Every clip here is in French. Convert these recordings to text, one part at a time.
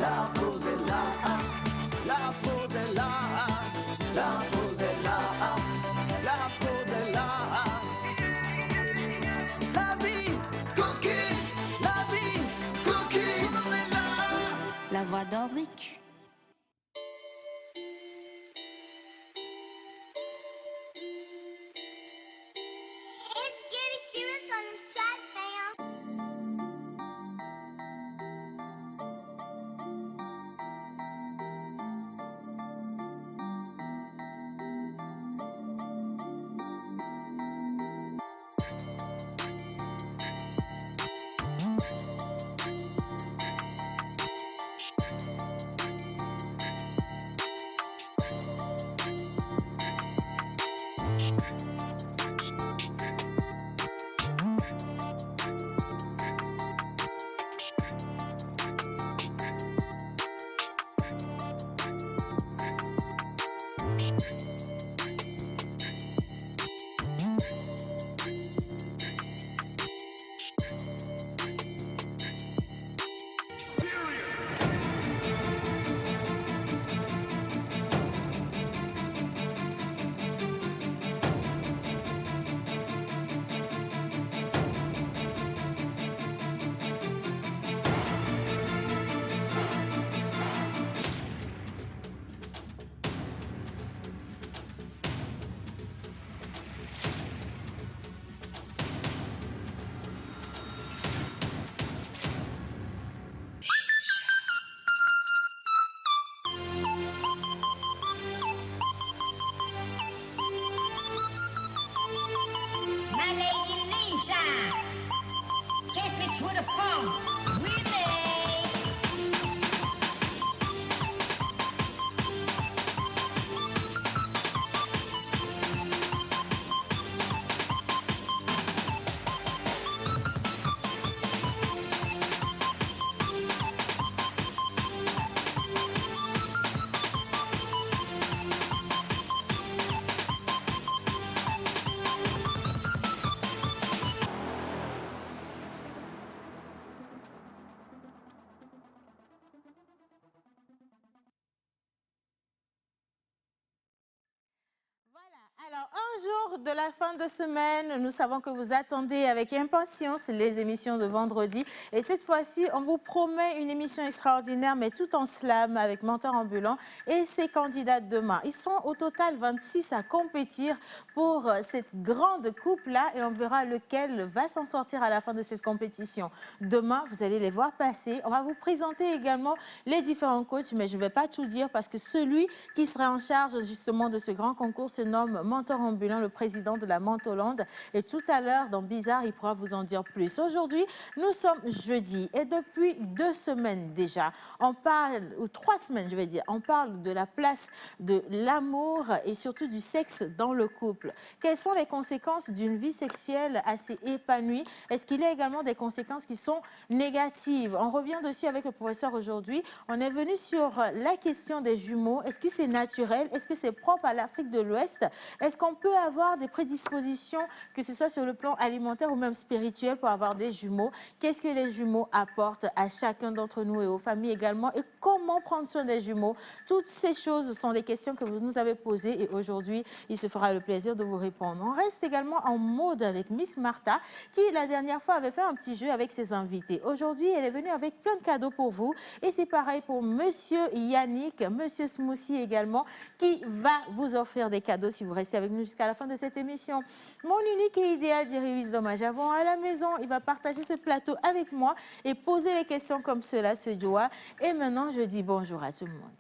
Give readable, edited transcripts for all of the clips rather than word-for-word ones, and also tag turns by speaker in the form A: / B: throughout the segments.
A: La pause est là, la pause est là, la pause est là, la pause est là. La vie coquine, la vie coquine, on est là.
B: La voix d'Henrique.
C: It's getting serious on this track, fam.
B: My lady Nisha. Kiss me through the phone. We
D: Alors, un jour de la fin de semaine, nous savons que vous attendez avec impatience les émissions de vendredi. Et cette fois-ci, on vous promet une émission extraordinaire, mais tout en slam avec Menteur Ambulant et ses candidats demain. Ils sont au total 26 à compétir pour cette grande coupe-là et on verra lequel va s'en sortir à la fin de cette compétition. Demain, vous allez les voir passer. On va vous présenter également les différents coachs, mais je ne vais pas tout dire parce que celui qui sera en charge justement de ce grand concours se nomme Menteur Ambulant, le président de la Mentolande. Et tout à l'heure, dans Bizarre, il pourra vous en dire plus. Aujourd'hui, nous sommes jeudi et depuis 2 semaines déjà, on parle, ou 3 semaines je vais dire, on parle de la place de l'amour et surtout du sexe dans le couple. Quelles sont les conséquences d'une vie sexuelle assez épanouie? Est-ce qu'il y a également des conséquences qui sont négatives? On revient dessus avec le professeur aujourd'hui. On est venu sur la question des jumeaux. Est-ce que c'est naturel? Est-ce que c'est propre à l'Afrique de l'Ouest? Est-ce qu'on peut avoir des prédispositions, que ce soit sur le plan alimentaire ou même spirituel, pour avoir des jumeaux? Qu'est-ce que les jumeaux apportent à chacun d'entre nous et aux familles également? Et comment prendre soin des jumeaux? Toutes ces choses sont des questions que vous nous avez posées et aujourd'hui, il se fera le plaisir de vous répondre. On reste également en mode avec Miss Martha, qui la dernière fois avait fait un petit jeu avec ses invités. Aujourd'hui, elle est venue avec plein de cadeaux pour vous et c'est pareil pour Monsieur Yannick, Monsieur Smoothie également, qui va vous offrir des cadeaux si vous restez avec nous jusqu'à la fin de cette émission. Mon unique et idéal Jerry Wisdom à Javon à la maison, il va partager ce plateau avec moi et poser les questions comme cela se doit. Et maintenant, je dis bonjour à tout le monde.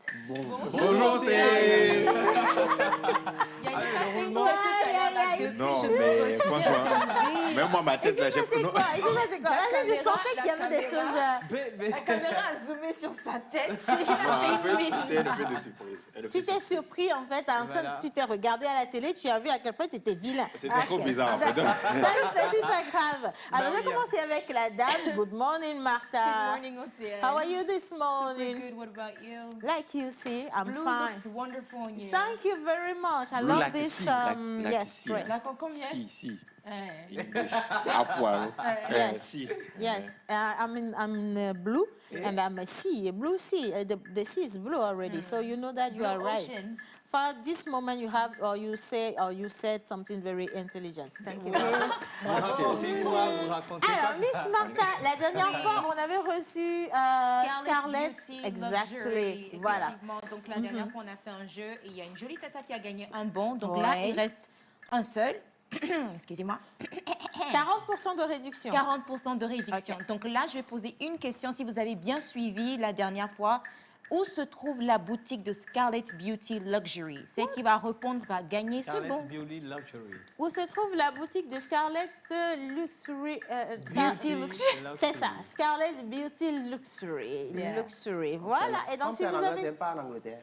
E: Bonjour, c'est...
F: Non, mais franchement, même moi, ma tête, là, j'ai...
D: C'est quoi? C'est quoi? Je sentais qu'il y avait des choses...
G: La caméra a zoomé sur sa tête.
F: En fait, c'était le fait de surprise.
D: Tu t'es surpris, en fait, tu t'es regardé à la télé, tu as vu à quel point tu étais vilain.
F: C'était trop bizarre, en fait.
D: Ça nous fait, c'est pas grave. Alors, je vais commencer avec la dame. Good morning, Martha.
G: Good morning, Océane.
D: How are you this morning?
G: Super good. What about you?
D: Like you see, I'm
G: Blue
D: fine.
G: looks wonderful on you.
D: Thank you very much. I
F: Blue
D: love
F: like
D: this
F: the sea, like
D: yes,
F: the sea.
D: dress.
G: Like combien?
F: Si. English. Apuaro.
D: Yes.
F: Si.
D: Yes, I'm in blue, and I'm a sea, a blue sea. The sea is blue already, so you know that you
G: Blue
D: are right.
G: ocean.
D: For this moment, you have, or you said something very intelligent. Thank you.
H: Vous racontez quoi? Vous racontez
D: Alors,
H: quoi?
D: Miss Martha, la dernière fois, on avait reçu Scarlett.
G: Beauty,
D: Exactly.
G: Luxury,
D: Voilà.
G: effectivement. Donc la dernière fois, on a fait un jeu et il y a une jolie tata qui a gagné un bon. Donc là,
D: Ouais.
G: il reste un seul. Excusez-moi.
D: 40% de réduction.
G: 40% de réduction.
D: Ok.
G: Donc là, je vais poser une question. Si vous avez bien suivi la dernière fois, où se trouve la boutique de Scarlett Beauty Luxury? Celle qui va répondre va gagner ce bon.
H: Scarlett Beauty Luxury.
D: Où se trouve la boutique de Scarlett Luxury?
H: Beauty
D: C'est ça,
H: Luxury.
D: Scarlett Beauty Luxury.
G: Yeah.
D: Luxury. Voilà. Et donc, si vous avez...
E: C'est pas en Angleterre.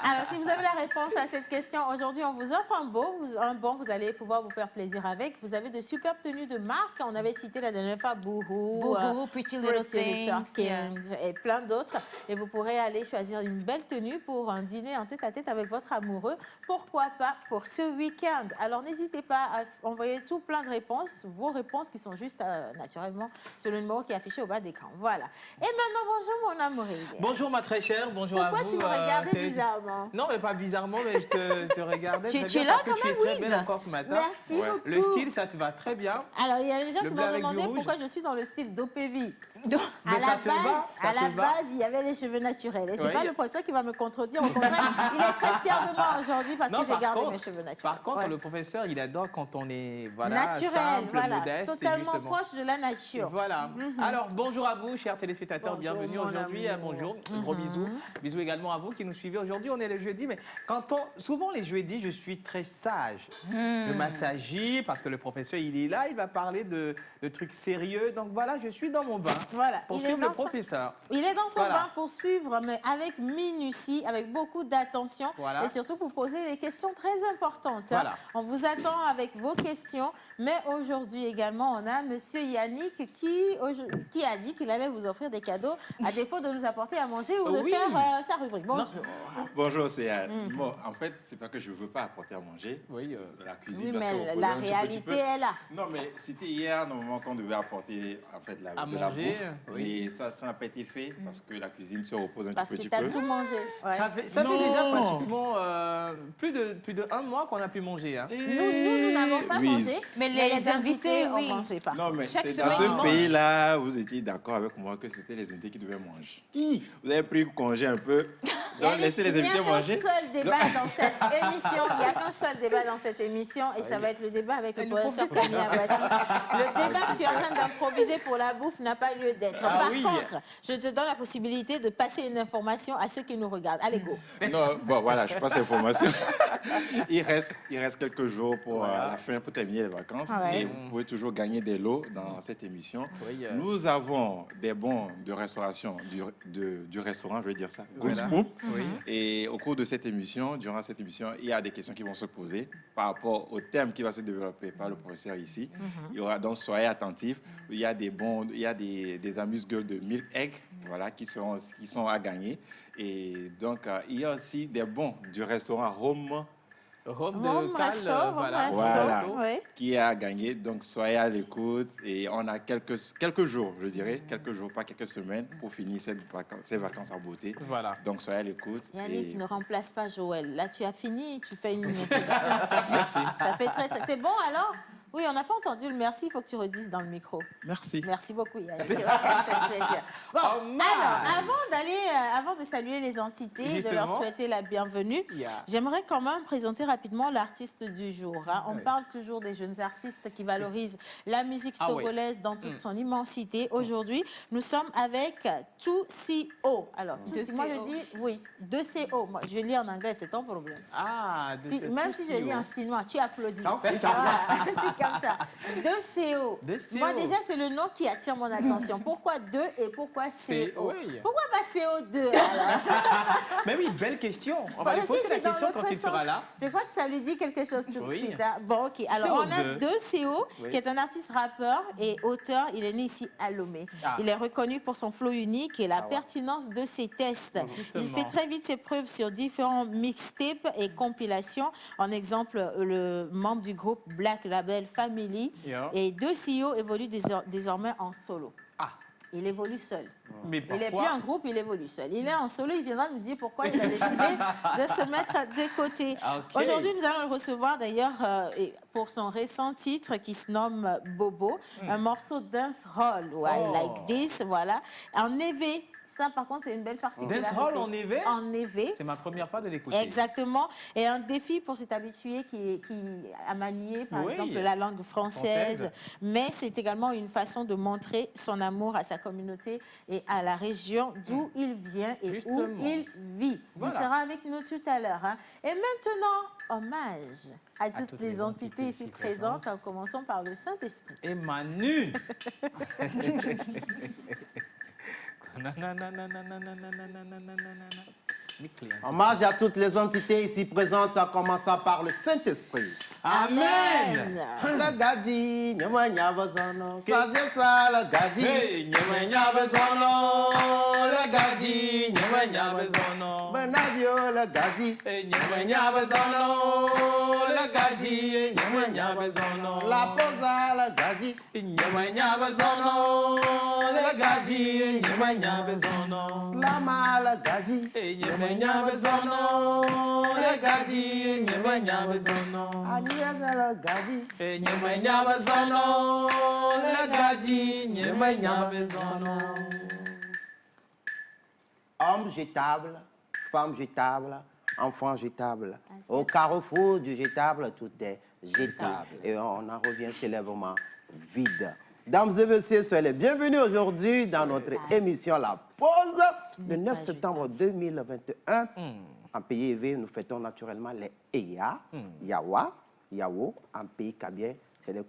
D: Alors, si vous avez la réponse à cette question, aujourd'hui, on vous offre un bon, vous allez pouvoir vous faire plaisir avec. Vous avez de superbes tenues de marque. On avait cité la dernière fois Boohoo,
G: Boohoo, Pretty Little Things,
D: Things, et plein d'autres. Et vous pourrez aller choisir une belle tenue pour un dîner en tête-à-tête avec votre amoureux. Pourquoi pas pour ce week-end? Alors, n'hésitez pas à envoyer tout plein de réponses, vos réponses qui sont juste naturellement sur le numéro qui est affiché au bas d'écran. Voilà. Et maintenant, bonjour mon amoureux.
H: Bonjour ma très chère, bonjour
D: Pourquoi
H: à vous.
D: tu me regardais
H: Thérèse.
D: bizarrement?
H: Non, mais pas bizarrement, mais je te regardais
G: Tu-
H: très
G: tu es
H: bien
G: là
H: parce que
G: quand
H: tu es
G: même,
H: très
G: Louise.
H: belle encore ce matin.
D: Merci
F: Ouais.
D: beaucoup.
H: Le style, ça te va très bien.
D: Alors, il y a des gens
H: Le
D: qui
H: bleu
D: m'ont
H: avec du
D: demandé
H: rouge.
D: pourquoi je suis dans le style d'OPV.
G: Donc,
H: Mais ça te va, ça
D: À
H: te
D: la
H: va.
D: base, il y avait les cheveux naturels. Et c'est
H: Oui.
D: pas le professeur qui va me contredire. Au contraire, il est très fier de moi aujourd'hui parce
H: Non,
D: que j'ai
H: par
D: gardé
H: contre-
D: mes cheveux naturels.
H: Par contre,
D: Ouais.
H: le professeur, il adore quand on est
D: Naturel,
H: simple,
D: voilà.
H: modeste, et
D: Totalement
H: justement.
D: proche de la nature.
H: Voilà. Alors, bonjour à vous, chers téléspectateurs.
D: Bonjour,
H: Bienvenue
D: mon
H: aujourd'hui.
D: amour.
H: Bonjour. Gros bisous. Bisous également à vous qui nous suivez aujourd'hui. On est le jeudi, mais souvent les jeudis, je suis très sage. Je m'assagis parce que le professeur, il est là, il va parler de trucs sérieux. Donc voilà, je suis dans mon bain
D: Voilà.
H: pour
D: Il est
H: suivre le
D: dans son-
H: professeur.
D: Il est dans son
H: Voilà.
D: bain pour suivre, mais avec minutie, avec beaucoup d'attention
H: Voilà.
D: et surtout pour poser les questions très importantes. hein.
H: Voilà.
D: On vous attend avec vos questions, mais aujourd'hui également, on a Monsieur Yannick qui a dit qu'il allait vous offrir des cadeaux à défaut de nous apporter à manger ou de
H: Oui.
D: faire sa rubrique. Bonjour.
F: Bonjour, c'est bon, en fait, c'est pas que je veux pas apporter à manger
H: Oui.
F: de la cuisine.
D: Oui,
F: parce
D: mais
F: qu'on connaît
D: la
F: un tout petit
D: réalité
F: peu.
D: est là.
F: Non, mais c'était hier, normalement, qu'on devait apporter en fait,
H: À
F: de la
H: manger,
F: bouffe.
H: oui.
F: Et ça n'a pas été fait parce que la cuisine se repose un
D: Parce
F: tout
D: que
F: petit
D: tu as
F: peu.
D: tout mangé. Ouais.
H: Ça fait
F: Non.
H: déjà pratiquement plus de un mois qu'on a pu manger. Hein.
D: Nous n'avons pas
F: Oui.
D: mangé,
G: Mais les invités,
D: on
G: oui.
D: mangeait pas.
F: Non, mais
G: Chaque
F: c'est
G: semaine,
F: dans
G: ils
F: ce
G: mangent.
F: pays-là, vous étiez d'accord avec moi que c'était les invités qui devaient manger. Vous avez pris congé un peu. Donc, laissez les invités manger.
D: Il n'y a qu'un seul débat dans cette émission. Il n'y a qu'un seul débat dans cette émission et ça va être le débat avec le professeur Camille Abati. Le débat que tu es en train d'improviser pour la bouffe n'a pas lieu d'être.
H: Ah
D: Par
H: oui.
D: contre, je te donne la possibilité de passer une information à ceux qui nous regardent. Allez, go.
F: Non, bon, voilà, je passe l'information. il reste quelques jours pour
H: Voilà.
F: la fin, pour terminer les vacances.
D: Ouais.
F: Et vous pouvez toujours gagner des lots dans cette émission.
H: Oui,
F: Nous avons des bons de restauration du restaurant, je vais dire ça,
H: Voilà.
F: Gooseboom.
H: Oui.
F: Et au cours de cette émission, durant cette émission, il y a des questions qui vont se poser par rapport au thème qui va se développer par le professeur ici. Il y aura donc, soyez attentifs. Il y a des amuse-gueules de Milk Egg, voilà, qui sont à gagner. Et donc, il y a aussi des bons du restaurant Rome
H: Rome
D: Home
H: de Cal,
D: Resto,
H: voilà.
D: Home
F: Voilà.
D: Resto, oui.
F: qui est à gagner. Donc, soyez à l'écoute. Et on a quelques jours, je dirais, quelques jours, pas quelques semaines, pour finir ces vacances en beauté.
H: Voilà.
F: Donc, soyez à l'écoute.
D: Yannick,
F: Et-
D: ne remplace pas Joël. Là, tu as fini, tu fais une introduction. Ça fait c'est bon alors? Oui, on n'a pas entendu le merci, il faut que tu redises dans le micro.
F: Merci.
D: Merci beaucoup, Yannick. C'est vrai, ça me fait plaisir. Bon,
H: Oh, man.
D: alors, avant de saluer les entités, de leur
H: Justement.
D: souhaiter la bienvenue,
H: Yeah.
D: j'aimerais quand même présenter rapidement l'artiste du jour. hein. On
H: Oui.
D: parle toujours des jeunes artistes qui valorisent la musique
H: Ah oui.
D: togolaise dans toute son immensité. Aujourd'hui, nous sommes avec 2CO. Alors, 2CO, moi je
G: 2CO.
D: dis, oui, 2CO. Moi, je lis en anglais, c'est ton problème.
H: Ah,
D: Même si je lis en chinois, tu applaudis.
E: Ah, oui,
D: Voilà, c'est comme ça. 2CO.
H: 2CO.
D: Moi, déjà, c'est le nom qui attire mon attention. Pourquoi 2 et pourquoi CO?
H: Oui.
D: Pourquoi pas CO2? 2 alors.
H: Mais oui, belle question. On va
D: Voilà,
H: lui poser
D: si,
H: la
D: c'est dans
H: question quand
D: l'autre
H: il sera
D: sens.
H: là.
D: Je crois que ça lui dit quelque chose tout de
H: Oui.
D: suite. Hein. Bon, ok. Alors, on a
H: CO2.
D: deux CO,
H: Oui.
D: qui est un artiste rappeur et auteur. Il est né ici à Lomé.
H: Ah.
D: Il est reconnu pour son flow unique et la pertinence de ses tests.
H: Justement.
D: Il fait très vite ses preuves sur différents mixtapes et compilations. En exemple, le membre du groupe Black Label Family.
H: Yeah.
D: Et deux CEO évoluent désormais en solo.
H: Ah,
D: Il évolue seul.
H: mais
D: Il n'est plus
H: pourquoi?
D: en groupe, il évolue seul. Il est en solo, il viendra nous dire pourquoi il a décidé de se mettre de côté.
H: Ok.
D: Aujourd'hui, nous allons le recevoir d'ailleurs pour son récent titre qui se nomme Bobo, un morceau dancehall, I
H: Oh.
D: like this, voilà. En EV, ça par contre c'est une belle particularité.
H: Dancehall en EV?
D: En EV.
H: C'est ma première fois de l'écouter.
D: Exactement. Et un défi pour cet habitué qui a manié, par
H: Oui.
D: exemple, la langue française. Mais c'est également une façon de montrer son amour à sa communauté et à la région d'où il vient et
H: Justement.
D: où il vit.
H: Voilà.
D: Il sera avec nous tout à l'heure. Hein. Et maintenant, hommage à toutes les entités ici présentes, en commençant par le Saint-Esprit.
H: Et Manu. Mes clients.
E: Hommage à toutes les entités ici présentes, en commençant par le Saint-Esprit.
H: Amen.
E: Le gadi, nyama nyaba zono, sagessa le gadi,
H: Hey,
E: nyama nyaba zono, le gadi, nyama nyaba zono,
H: Bezono.
E: Benadio le gadi,
H: Eh,
E: nyama nyaba zono, le gadi, nyama nyaba zono, la posa le gadi, nyama nyaba zono, le gadi, nyama nyaba zono, slama le gadi, nyama nyaba zono, le gadi, nyama nyaba zono, Aniyaga le gadi, nyama nyaba zono, le gadi, nyama nyaba zono. Homme jetable, femme jetable, enfant jetable. Au carrefour du jetable, tout est jetable. Et on en revient célèbrement vide. Dames et messieurs, soyez les bienvenus aujourd'hui dans notre émission La Pause, le 9 septembre 2021. En pays élevé, nous fêtons naturellement les Eya, Yawa, Yawo. En pays kabien, c'est les...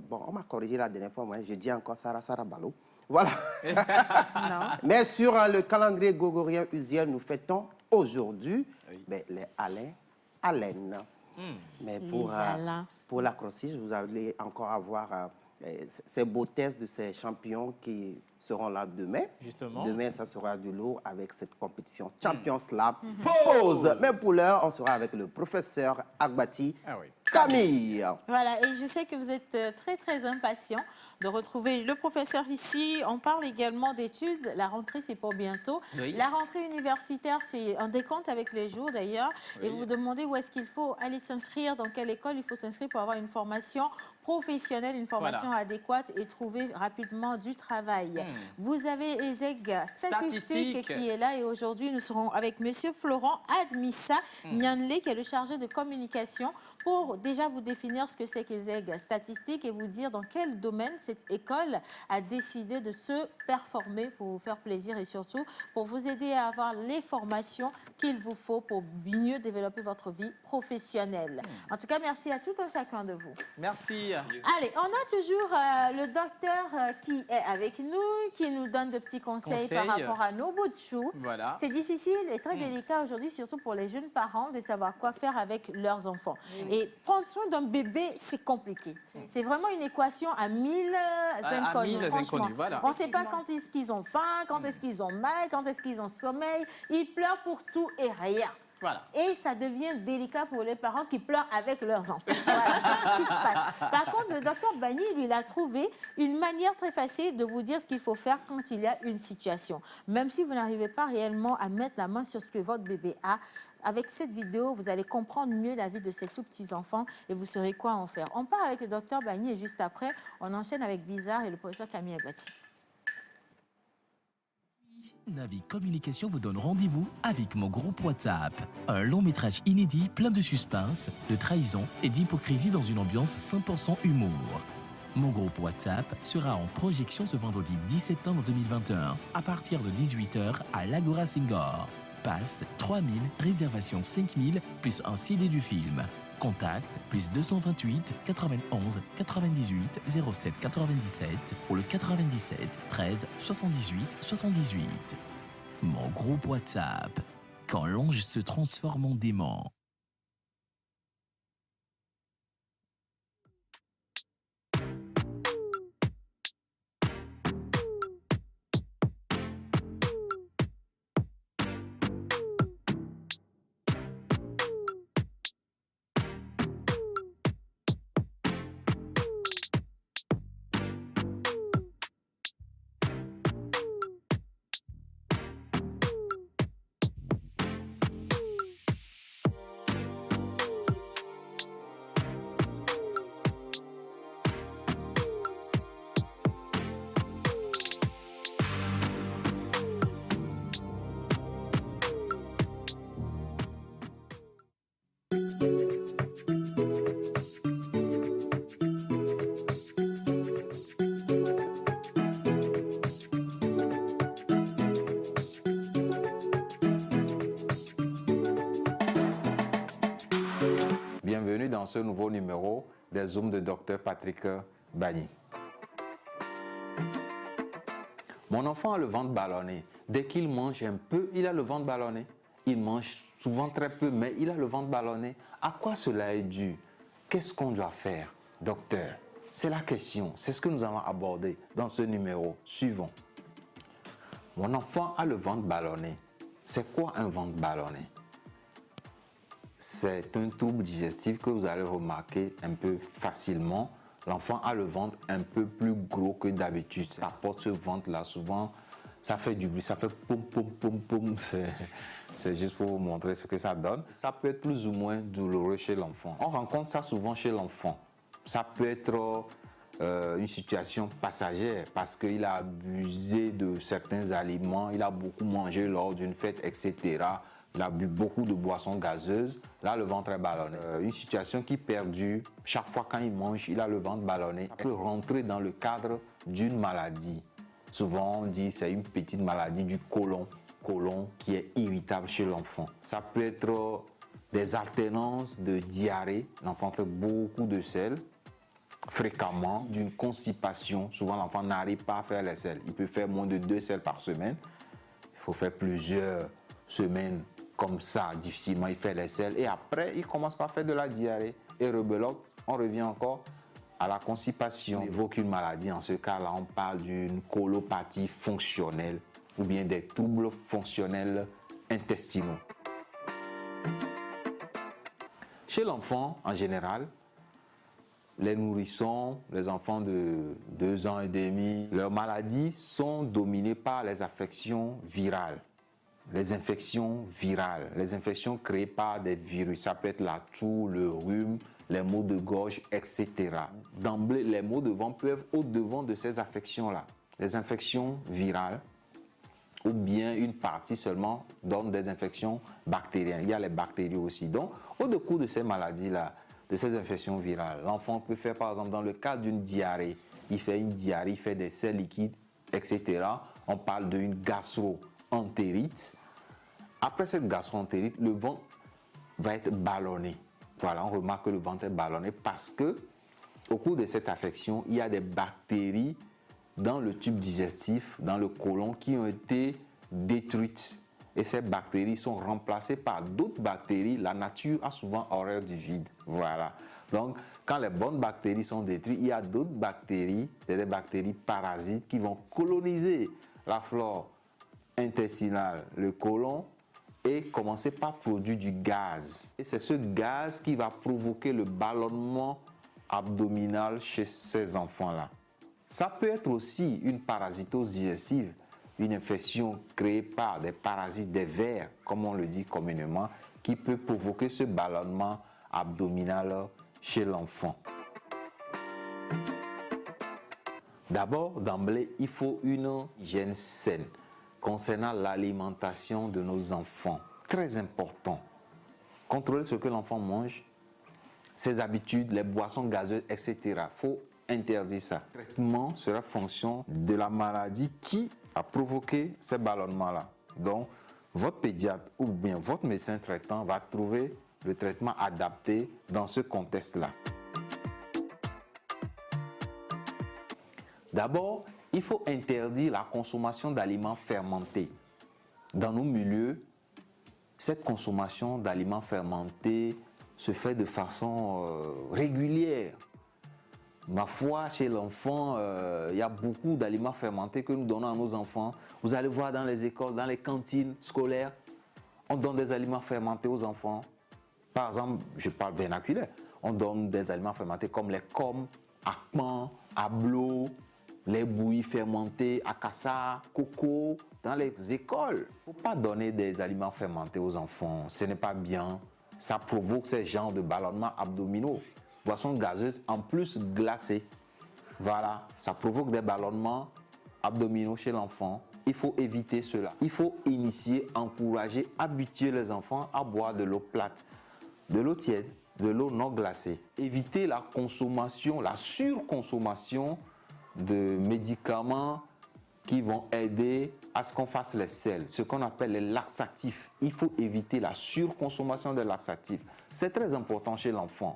E: Bon, on m'a corrigé la dernière fois, moi, je dis encore Sara Balo. Voilà.
D: Non.
E: Mais sur le calendrier gogorien usuel, nous fêtons aujourd'hui les Alain. Mais pour,
D: Les Alains.
E: pour la crossage, vous allez encore avoir ces beaux tests de ces champions qui seront là demain.
H: Justement.
E: Demain, ça sera du lourd avec cette compétition Champions Lab. Pause. Mais pour l'heure, on sera avec le professeur Agbati
H: Ah oui.
E: Camille.
D: Voilà, et je sais que vous êtes très, très impatient de retrouver le professeur ici. On parle également d'études. La rentrée, c'est pour bientôt.
H: Oui.
D: La rentrée universitaire, c'est un décompte avec les jours d'ailleurs. Et vous vous demandez où est-ce qu'il faut aller s'inscrire, dans quelle école il faut s'inscrire pour avoir une formation professionnelle, une formation adéquate et trouver rapidement du travail. Vous avez ESEG Statistique qui est là et aujourd'hui, nous serons avec Monsieur Florent Admissa Nyanle, qui est le chargé de communication, pour déjà vous définir ce que c'est qu'ESEG Statistique et vous dire dans quel domaine cette école a décidé de se performer pour vous faire plaisir et surtout pour vous aider à avoir les formations qu'il vous faut pour mieux développer votre vie professionnelle. En tout cas, merci à tout un chacun de vous.
H: Merci.
D: Allez, on a toujours le docteur qui est avec nous, qui nous donne de petits conseils par rapport à nos bouts de chou.
H: Voilà.
D: C'est difficile et très délicat aujourd'hui, surtout pour les jeunes parents, de savoir quoi faire avec leurs enfants. Et prendre soin d'un bébé, c'est compliqué. C'est vraiment une équation à 1000 inconnus.
H: à 1000
D: franchement.
H: inconnus, voilà.
D: On ne sait pas quand est-ce qu'ils ont faim, quand est-ce qu'ils ont mal, quand est-ce qu'ils ont sommeil. Ils pleurent pour tout et rien.
H: Voilà.
D: Et ça devient délicat pour les parents qui pleurent avec leurs enfants. Voilà, c'est ce qui se passe. Par contre, le docteur Bagny, lui, il a trouvé une manière très facile de vous dire ce qu'il faut faire quand il y a une situation. Même si vous n'arrivez pas réellement à mettre la main sur ce que votre bébé a, avec cette vidéo, vous allez comprendre mieux la vie de ces tout petits enfants et vous saurez quoi en faire. On part avec le docteur Bagny et juste après, on enchaîne avec Bizarre et le professeur Camille Agbati.
I: Navi Communication vous donne rendez-vous avec mon groupe WhatsApp. Un long métrage inédit plein de suspense, de trahison et d'hypocrisie dans une ambiance 100% humour. Mon groupe WhatsApp sera en projection ce vendredi 10 septembre 2021 à partir de 18h à l'Agora Singor. Passe 3000, réservation 5000 plus un CD du film. Contact plus 228 91 98 07 97 ou le 97 13 78 78. Mon groupe WhatsApp. Quand l'ange se transforme en démon.
J: Bienvenue dans ce nouveau numéro des Zooms de Dr Patrick Bagny. Mon enfant a le ventre ballonné. Dès qu'il mange un peu, il a le ventre ballonné. Il mange souvent très peu, mais il a le ventre ballonné. À quoi cela est dû? Qu'est-ce qu'on doit faire, docteur? C'est la question. C'est ce que nous allons aborder dans ce numéro suivant. Mon enfant a le ventre ballonné. C'est quoi un ventre ballonné? C'est un trouble digestif que vous allez remarquer un peu facilement. L'enfant a le ventre un peu plus gros que d'habitude. Ça apporte ce ventre-là, souvent, ça fait du bruit, ça fait poum, poum, poum, poum. C'est juste pour vous montrer ce que ça donne. Ça peut être plus ou moins douloureux chez l'enfant. On rencontre ça souvent chez l'enfant. Ça peut être une situation passagère parce qu'il a abusé de certains aliments, il a beaucoup mangé lors d'une fête, etc. Il a bu beaucoup de boissons gazeuses. Là, le ventre est ballonné. Une situation qui perdure. Chaque fois quand il mange, il a le ventre ballonné. Ça peut rentrer dans le cadre d'une maladie. Souvent, on dit que c'est une petite maladie du côlon qui est irritable chez l'enfant. Ça peut être des alternances de diarrhée. L'enfant fait beaucoup de selles fréquemment, d'une constipation. Souvent, l'enfant n'arrive pas à faire les selles. Il peut faire moins de 2 selles par semaine. Il faut faire plusieurs semaines comme ça, difficilement, il fait les selles. Et après, il commence par faire de la diarrhée. Et rebelote, on revient encore à la constipation. On évoque une maladie. En ce cas-là, on parle d'une colopathie fonctionnelle ou bien des troubles fonctionnels intestinaux. Chez l'enfant, en général, les nourrissons, les enfants de 2 ans et demi, leurs maladies sont dominées par les affections virales. Les infections virales, les infections créées par des virus, ça peut être la toux, le rhume, les maux de gorge, etc. D'emblée, les maux de ventre peuvent être au-devant de ces affections-là. Les infections virales, ou bien une partie seulement donne des infections bactériennes. Il y a les bactéries aussi. Donc, au décours de ces maladies-là, de ces infections virales, l'enfant peut faire, par exemple, dans le cas d'une diarrhée, il fait une diarrhée, il fait des selles liquides, etc. On parle d'une gastro-entérite. Après cette gastro-entérite, le ventre va être ballonné. Voilà, on remarque que le ventre est ballonné parce que au cours de cette affection, il y a des bactéries dans le tube digestif, dans le côlon, qui ont été détruites. Et ces bactéries sont remplacées par d'autres bactéries. La nature a souvent horreur du vide. Voilà. Donc, quand les bonnes bactéries sont détruites, il y a d'autres bactéries, c'est des bactéries parasites qui vont coloniser la flore intestinale, le côlon, et commencer par produire du gaz. Et c'est ce gaz qui va provoquer le ballonnement abdominal chez ces enfants-là. Ça peut être aussi une parasitose digestive, une infection créée par des parasites des vers, comme on le dit communément, qui peut provoquer ce ballonnement abdominal chez l'enfant. D'abord, d'emblée, il faut une hygiène saine concernant l'alimentation de nos enfants. Très important. Contrôler ce que l'enfant mange, ses habitudes, les boissons gazeuses, etc. Il faut interdire ça. Le traitement sera fonction de la maladie qui a provoqué ces ballonnements-là. Donc, votre pédiatre ou bien votre médecin traitant va trouver le traitement adapté dans ce contexte-là. D'abord, il faut interdire la consommation d'aliments fermentés. dans nos milieux, cette consommation d'aliments fermentés se fait de façon régulière. Ma foi, chez l'enfant, il y a beaucoup d'aliments fermentés que nous donnons à nos enfants. Vous allez voir dans les écoles, dans les cantines scolaires, on donne des aliments fermentés aux enfants. Par exemple, je parle vernaculaire, on donne des aliments fermentés comme les coms, akpan, ablo, les bouillies fermentées, akassa, coco, dans les écoles. Il ne faut pas donner des aliments fermentés aux enfants, ce n'est pas bien. Ça provoque ces genres de ballonnements abdominaux. Boissons gazeuses en plus glacées. Voilà, ça provoque des ballonnements abdominaux chez l'enfant. Il faut éviter cela. Il faut initier, encourager, habituer les enfants à boire de l'eau plate, de l'eau tiède, de l'eau non glacée. Éviter la consommation, la surconsommation de médicaments qui vont aider à ce qu'on fasse les selles, ce qu'on appelle les laxatifs. Il faut éviter la surconsommation de laxatifs. C'est très important chez l'enfant.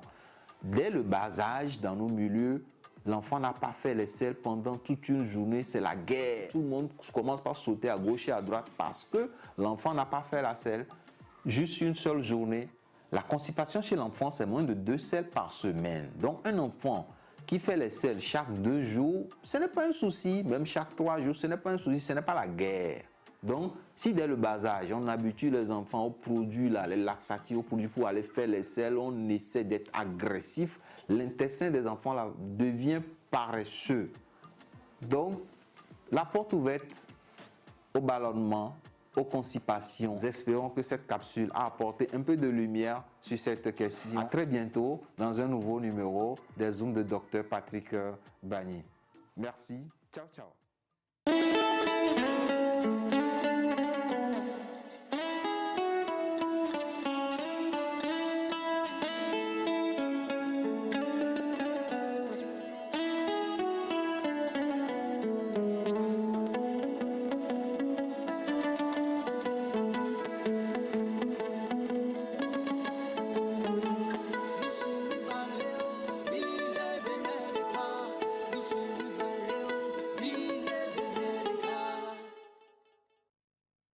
J: Dès le bas âge, dans nos milieux, l'enfant n'a pas fait les selles pendant toute une journée, c'est la guerre. Tout le monde commence par sauter à gauche et à droite parce que l'enfant n'a pas fait la selle juste une seule journée. La constipation chez l'enfant, c'est moins de 2 selles par semaine. Donc un enfant qui fait les selles chaque 2 jours, ce n'est pas un souci. Même chaque 3 jours, ce n'est pas un souci, ce n'est pas la guerre. Donc, si dès le bas âge, on habitue les enfants aux produits, là, les laxatifs, aux produits pour aller faire les selles, on essaie d'être agressif, l'intestin des enfants là, devient paresseux. Donc, la porte ouverte au ballonnement, aux constipations. Nous espérons que cette capsule a apporté un peu de lumière sur cette question. À très bientôt dans un nouveau numéro des Zooms de Dr Patrick Bagny. Merci. Ciao, ciao.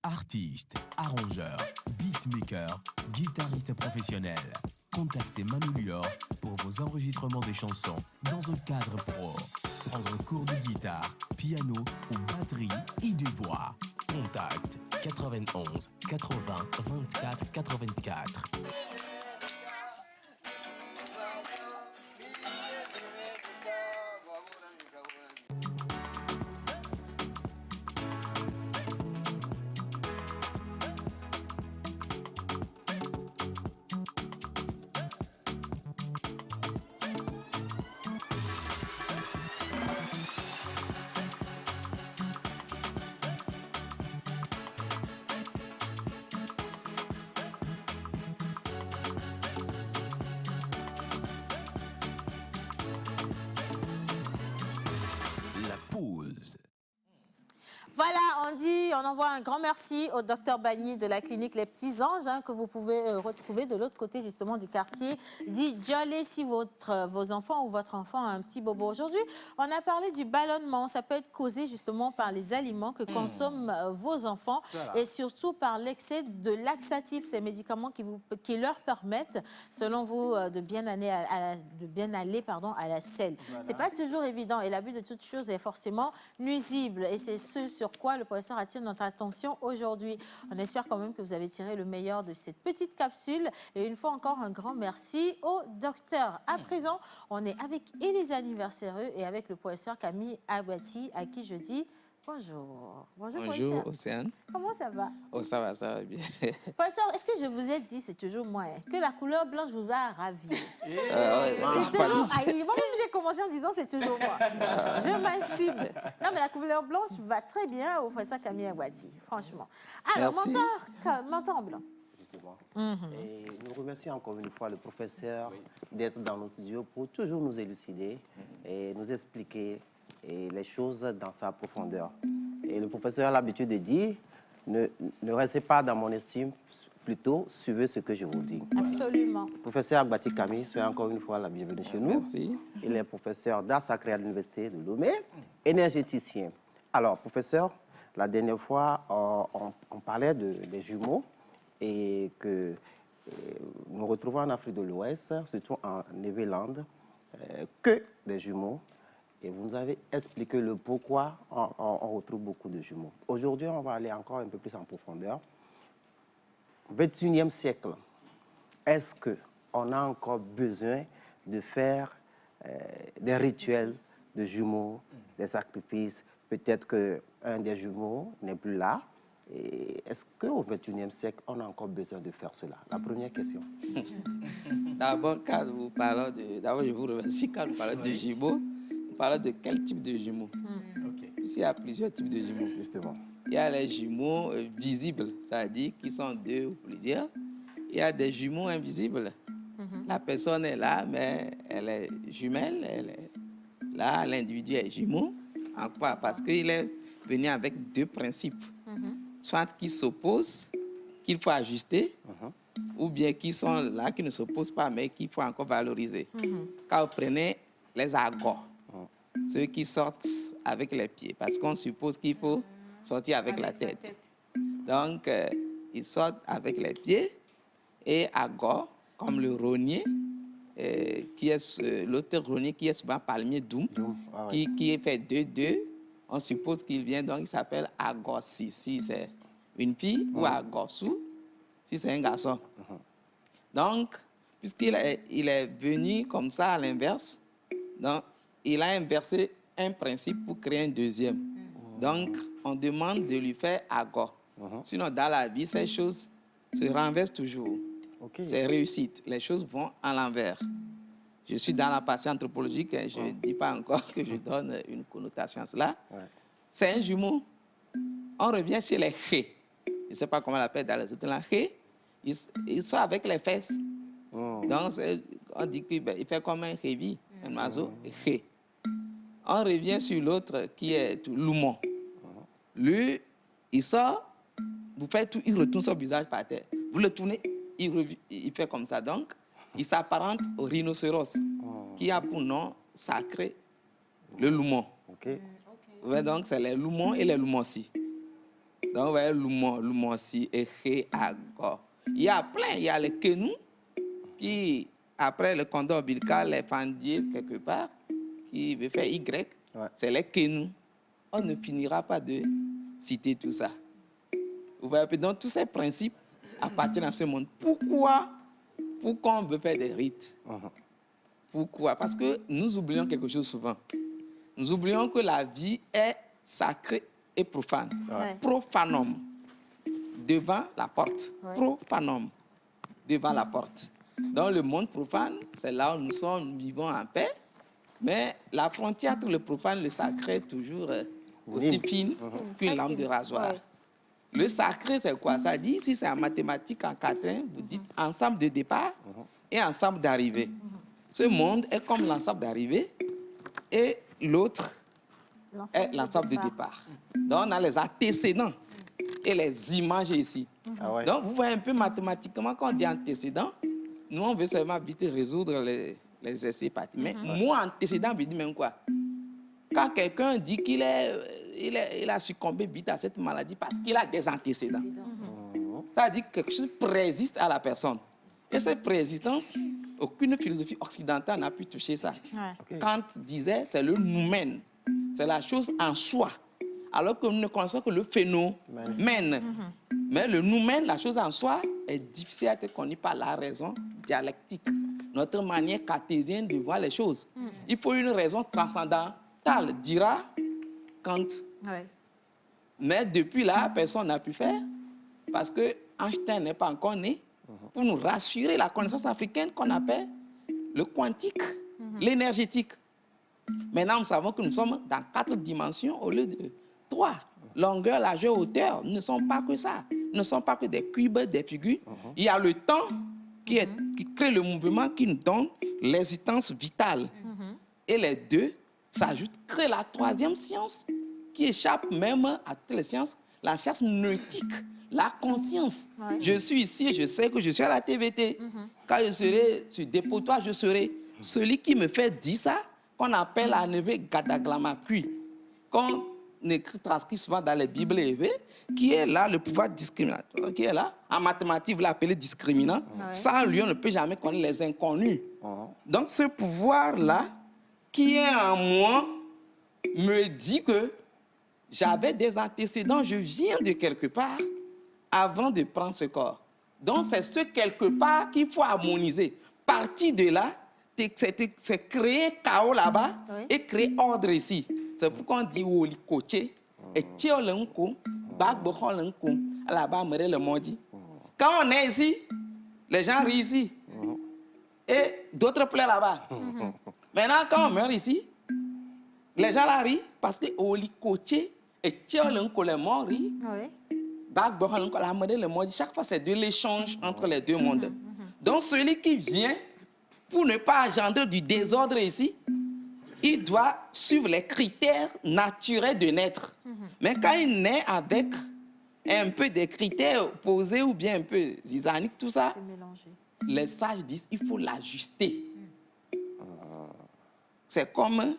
I: Artiste, arrangeur, beatmaker, guitariste professionnel. Contactez Manu Lior pour vos enregistrements de chansons dans un cadre pro. Prendre un cours de guitare, piano ou batterie et de voix. Contact 91 80 24 84.
D: Voilà, on envoie un grand merci au docteur Bagny de la clinique Les Petits Anges, que vous pouvez retrouver de l'autre côté justement du quartier dit Djolé si vos enfants ou votre enfant a un petit bobo. Aujourd'hui, on a parlé du ballonnement. Ça peut être causé justement par les aliments que consomment vos enfants et surtout par l'excès de laxatifs, ces médicaments qui leur permettent, selon vous, de bien aller à la selle. Voilà. C'est pas toujours évident et l'abus de toute chose est forcément nuisible et c'est ce sur quoi le professeur attire notre attention aujourd'hui. On espère quand même que vous avez tiré le meilleur de cette petite capsule et une fois encore un grand merci au docteur. À présent, on est avec Élise Anniversaireux et avec le professeur Camille Abati à qui je dis bonjour.
K: Bonjour Océane.
D: Comment ça va?
K: Oh, ça va bien.
D: Professeur, est-ce que je vous ai dit, c'est toujours moi, que la couleur blanche vous a ravi?
K: C'est
D: toujours... Moi-même, j'ai commencé en disant c'est toujours moi. Je m'incite. Non, mais la couleur blanche va très bien au professeur Camille Abati, franchement. Alors, mentor blanc.
E: Justement. Et nous remercions encore une fois le professeur d'être dans nos studios pour toujours nous élucider et nous expliquer les choses dans sa profondeur. Et le professeur a l'habitude de dire, ne restez pas dans mon estime, plutôt suivez ce que je vous dis.
D: Absolument.
E: Professeur Abati Camille, soyez encore une fois la bienvenue chez nous.
K: Merci.
E: Il est professeur d'art sacré à l'université de Lomé, énergéticien. Alors, professeur, la dernière fois, on parlait des jumeaux et que nous retrouvons en Afrique de l'Ouest, surtout en Nouvelle-Zélande, que des jumeaux. Et vous nous avez expliqué le pourquoi on retrouve beaucoup de jumeaux. Aujourd'hui, on va aller encore un peu plus en profondeur. 21e siècle, est-ce qu'on a encore besoin de faire des rituels de jumeaux, des sacrifices? Peut-être qu'un des jumeaux n'est plus là. Est-ce qu'au 21e siècle, on a encore besoin de faire cela? La première question.
K: D'abord, quand vous parlez de... D'abord, je vous remercie. Quand vous parlez de jumeaux, vous parlez de quel type de jumeaux? Ici, il y a plusieurs types de jumeaux.
E: Justement.
K: Il y a les jumeaux visibles, c'est-à-dire qui sont deux ou plusieurs. Il y a des jumeaux invisibles. La personne est là, mais elle est jumelle. Là, l'individu est jumeau. En quoi? Parce qu'il est venu avec deux principes. Soit qui s'opposent, qu'il faut ajuster, ou bien qui sont là, qui ne s'opposent pas, mais qu'il faut encore valoriser. Quand vous prenez les agors, ceux qui sortent avec les pieds, parce qu'on suppose qu'il faut sortir avec la tête. Donc, ils sortent avec les pieds, et agor, comme le rognier, qui est l'auteur rognier qui est souvent palmier doum, qui est fait 2-2, on suppose qu'il vient, donc il s'appelle agorsi, si c'est une fille, ou agorsou, si c'est un garçon. Donc, puisqu'il est venu comme ça à l'inverse, donc il a inversé un principe pour créer un deuxième. Donc, on demande de lui faire agor. Sinon, dans la vie, ces choses se renversent toujours. C'est réussite. Les choses vont à l'envers. Je suis dans la partie anthropologique, et je ne dis pas encore que je donne une connotation à cela. C'est un jumeau. On revient sur les hé. Je ne sais pas comment on l'appelle dans les autres langues. Hé, ils sont avec les fesses. Donc, on dit qu'il fait comme un hévi, un oiseau. Hé. On revient sur l'autre qui est l'oumon. Lui, il sort, vous faites tout, il retourne son visage par terre. Vous le tournez, il fait comme ça. Donc, il s'apparente au rhinocéros, qui a pour nom sacré le loumon. Vous voyez, donc, c'est les loumons et les loumonsi. Donc, vous voyez, loumonsi et hé, agor. Il y a plein, il y a les kenous, qui, après le cordon ombilical, les fendiers quelque part, qui veut faire Y, c'est les kenous. On ne finira pas de citer tout ça. Vous voyez, donc tous ces principes appartiennent à ce monde. Pourquoi on veut faire des rites? Pourquoi? Parce que nous oublions quelque chose souvent. Nous oublions que la vie est sacrée et profane. Profanum, devant la porte. Profanum, devant la porte. Dans le monde profane, c'est là où nous vivons en paix. Mais la frontière entre le profane et le sacré est toujours aussi fine qu'une lame de rasoir. Le sacré, c'est quoi? Ça dit, si c'est en mathématiques, en quatrain, vous dites ensemble de départ et ensemble d'arrivée. Ce monde est comme l'ensemble d'arrivée et l'autre est l'ensemble de départ. Donc, on a les antécédents et les images ici. Donc, vous voyez un peu mathématiquement, quand on dit antécédent, nous, on veut seulement vite résoudre les essais pratiques. Mais moi, antécédent, veut dire même quoi? Quand quelqu'un dit qu'il a succombé vite à cette maladie parce qu'il a des antécédents, ça veut dire que quelque chose présiste à la personne. Et cette présistance, aucune philosophie occidentale n'a pu toucher ça. Kant disait, c'est le noumen, c'est la chose en soi. Alors que nous ne connaissons que le phénomène. Mais le noumen, la chose en soi, est difficile à être connue par la raison dialectique. Notre manière cartésienne de voir les choses. Il faut une raison transcendantale, dira Kant. Mais depuis là, personne n'a pu faire, parce que Einstein n'est pas encore né, pour nous rassurer la connaissance africaine qu'on appelle le quantique, l'énergétique. Maintenant, nous savons que nous sommes dans 4 dimensions au lieu de 3. Longueur, largeur, hauteur, ne sont pas que ça. Ne sont pas que des cubes, des figures. Il y a le temps qui crée le mouvement, qui nous donne l'existence vitale. Et les deux s'ajoutent, créent la 3e science qui échappe même à toutes les sciences, la science nautique, la conscience. Je suis ici et je sais que je suis à la TVT. Quand je serai sur dépotoir, je serai celui qui me fait dire ça, qu'on appelle à Neve Gadaglamakui. écrit, transcrit souvent dans les Bibles élevées, qui est là le pouvoir discriminatoire, qui est là. En mathématiques, vous l'appelez discriminant. Sans lui, on ne peut jamais connaître les inconnus. Donc, ce pouvoir-là, qui est en moi, me dit que j'avais des antécédents, je viens de quelque part avant de prendre ce corps. Donc, c'est ce quelque part qu'il faut harmoniser. Partir de là, c'est créer chaos là-bas et créer ordre ici. C'est pourquoi on dit Woli Koché, et Tio Lenko, Bagbo Lenko, là-bas, le Mondi. Quand on est ici, les gens rient ici. Et d'autres pleurent là-bas. Maintenant, quand on meurt ici, les gens là rient parce que Woli Koché, et Tio Lenko, les morts rient. Bagbo Lenko, la le Mondi. Chaque fois, c'est de l'échange entre les deux mondes. Donc, celui qui vient, pour ne pas engendrer du désordre ici, il doit suivre les critères naturels de naître. Mais quand il naît avec un peu des critères posés ou bien un peu zizaniques, tout ça, les sages disent qu'il faut l'ajuster. C'est comme